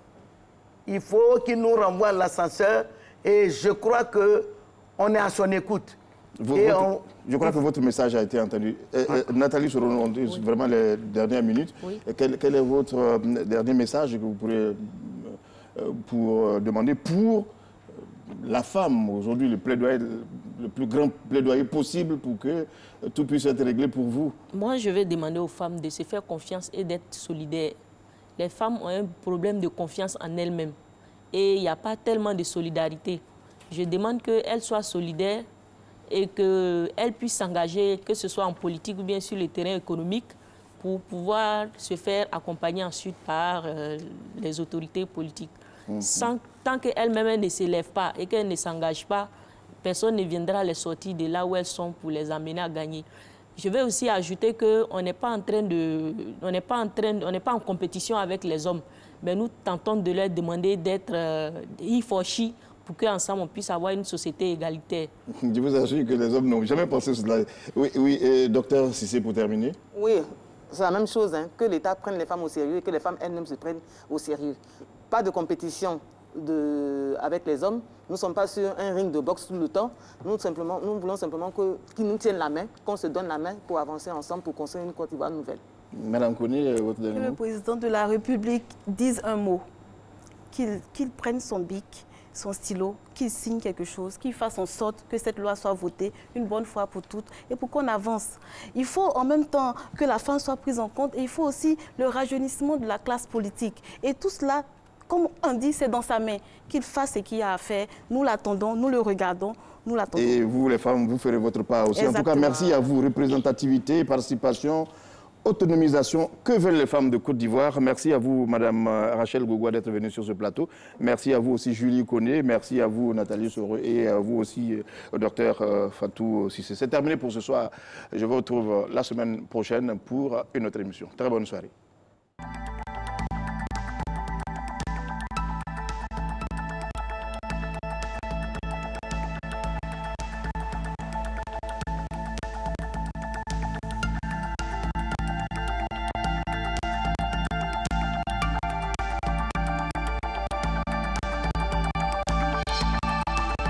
S3: Il faut qu'il nous renvoie l'ascenseur et je crois qu'on est à son écoute.
S1: Je crois que votre message a été entendu. Nathalie Sorono, vraiment les dernières minutes. Oui. Quel est votre dernier message que vous pourrez demander pour la femme aujourd'hui, le plus grand plaidoyer possible pour que tout puisse être réglé pour vous?
S4: Moi, je vais demander aux femmes de se faire confiance et d'être solidaires. Les femmes ont un problème de confiance en elles-mêmes et il n'y a pas tellement de solidarité. Je demande qu'elles soient solidaires et qu'elles puissent s'engager, que ce soit en politique ou bien sur le terrain économique, pour pouvoir se faire accompagner ensuite par les autorités politiques. Tant qu'elles-mêmes ne s'élèvent pas et qu'elles ne s'engagent pas, personne ne viendra les sortir de là où elles sont pour les amener à gagner. Je vais aussi ajouter qu'on n'est pas en compétition avec les hommes, mais nous tentons de leur demander d'être e-forchi pour qu'ensemble on puisse avoir une société égalitaire.
S1: Je vous assure que les hommes n'ont jamais pensé cela. Oui, docteur Cissé, pour terminer.
S5: Oui, c'est la même chose, hein, que l'État prenne les femmes au sérieux et que les femmes elles-mêmes se prennent au sérieux. Pas de compétition avec les hommes. Nous ne sommes pas sur un ring de boxe tout le temps. Nous voulons simplement qu'ils nous tiennent la main, qu'on se donne la main pour avancer ensemble, pour construire une Côte d'Ivoire nouvelle.
S1: Madame Kony, votre dernier mot.
S2: Que le président de la République dise un mot. qu'il prenne son bic, son stylo, qu'il signe quelque chose, qu'il fasse en sorte que cette loi soit votée une bonne fois pour toutes et pour qu'on avance. Il faut en même temps que la femme soit prise en compte et il faut aussi le rajeunissement de la classe politique. Et tout cela, comme on dit, c'est dans sa main. Qu'il fasse ce qu'il y a à faire. Nous l'attendons, nous le regardons, nous l'attendons.
S1: Et vous, les femmes, vous ferez votre part aussi.
S2: Exactement.
S1: En tout cas, merci à vous. Représentativité, participation, autonomisation, que veulent les femmes de Côte d'Ivoire? Merci à vous, Madame Rachel Gogua, d'être venue sur ce plateau. Merci à vous aussi, Julie Koné. Merci à vous, Nathalie Soro. Et à vous aussi, Docteur Fatou Cissé. C'est terminé pour ce soir. Je vous retrouve la semaine prochaine pour une autre émission. Très bonne soirée.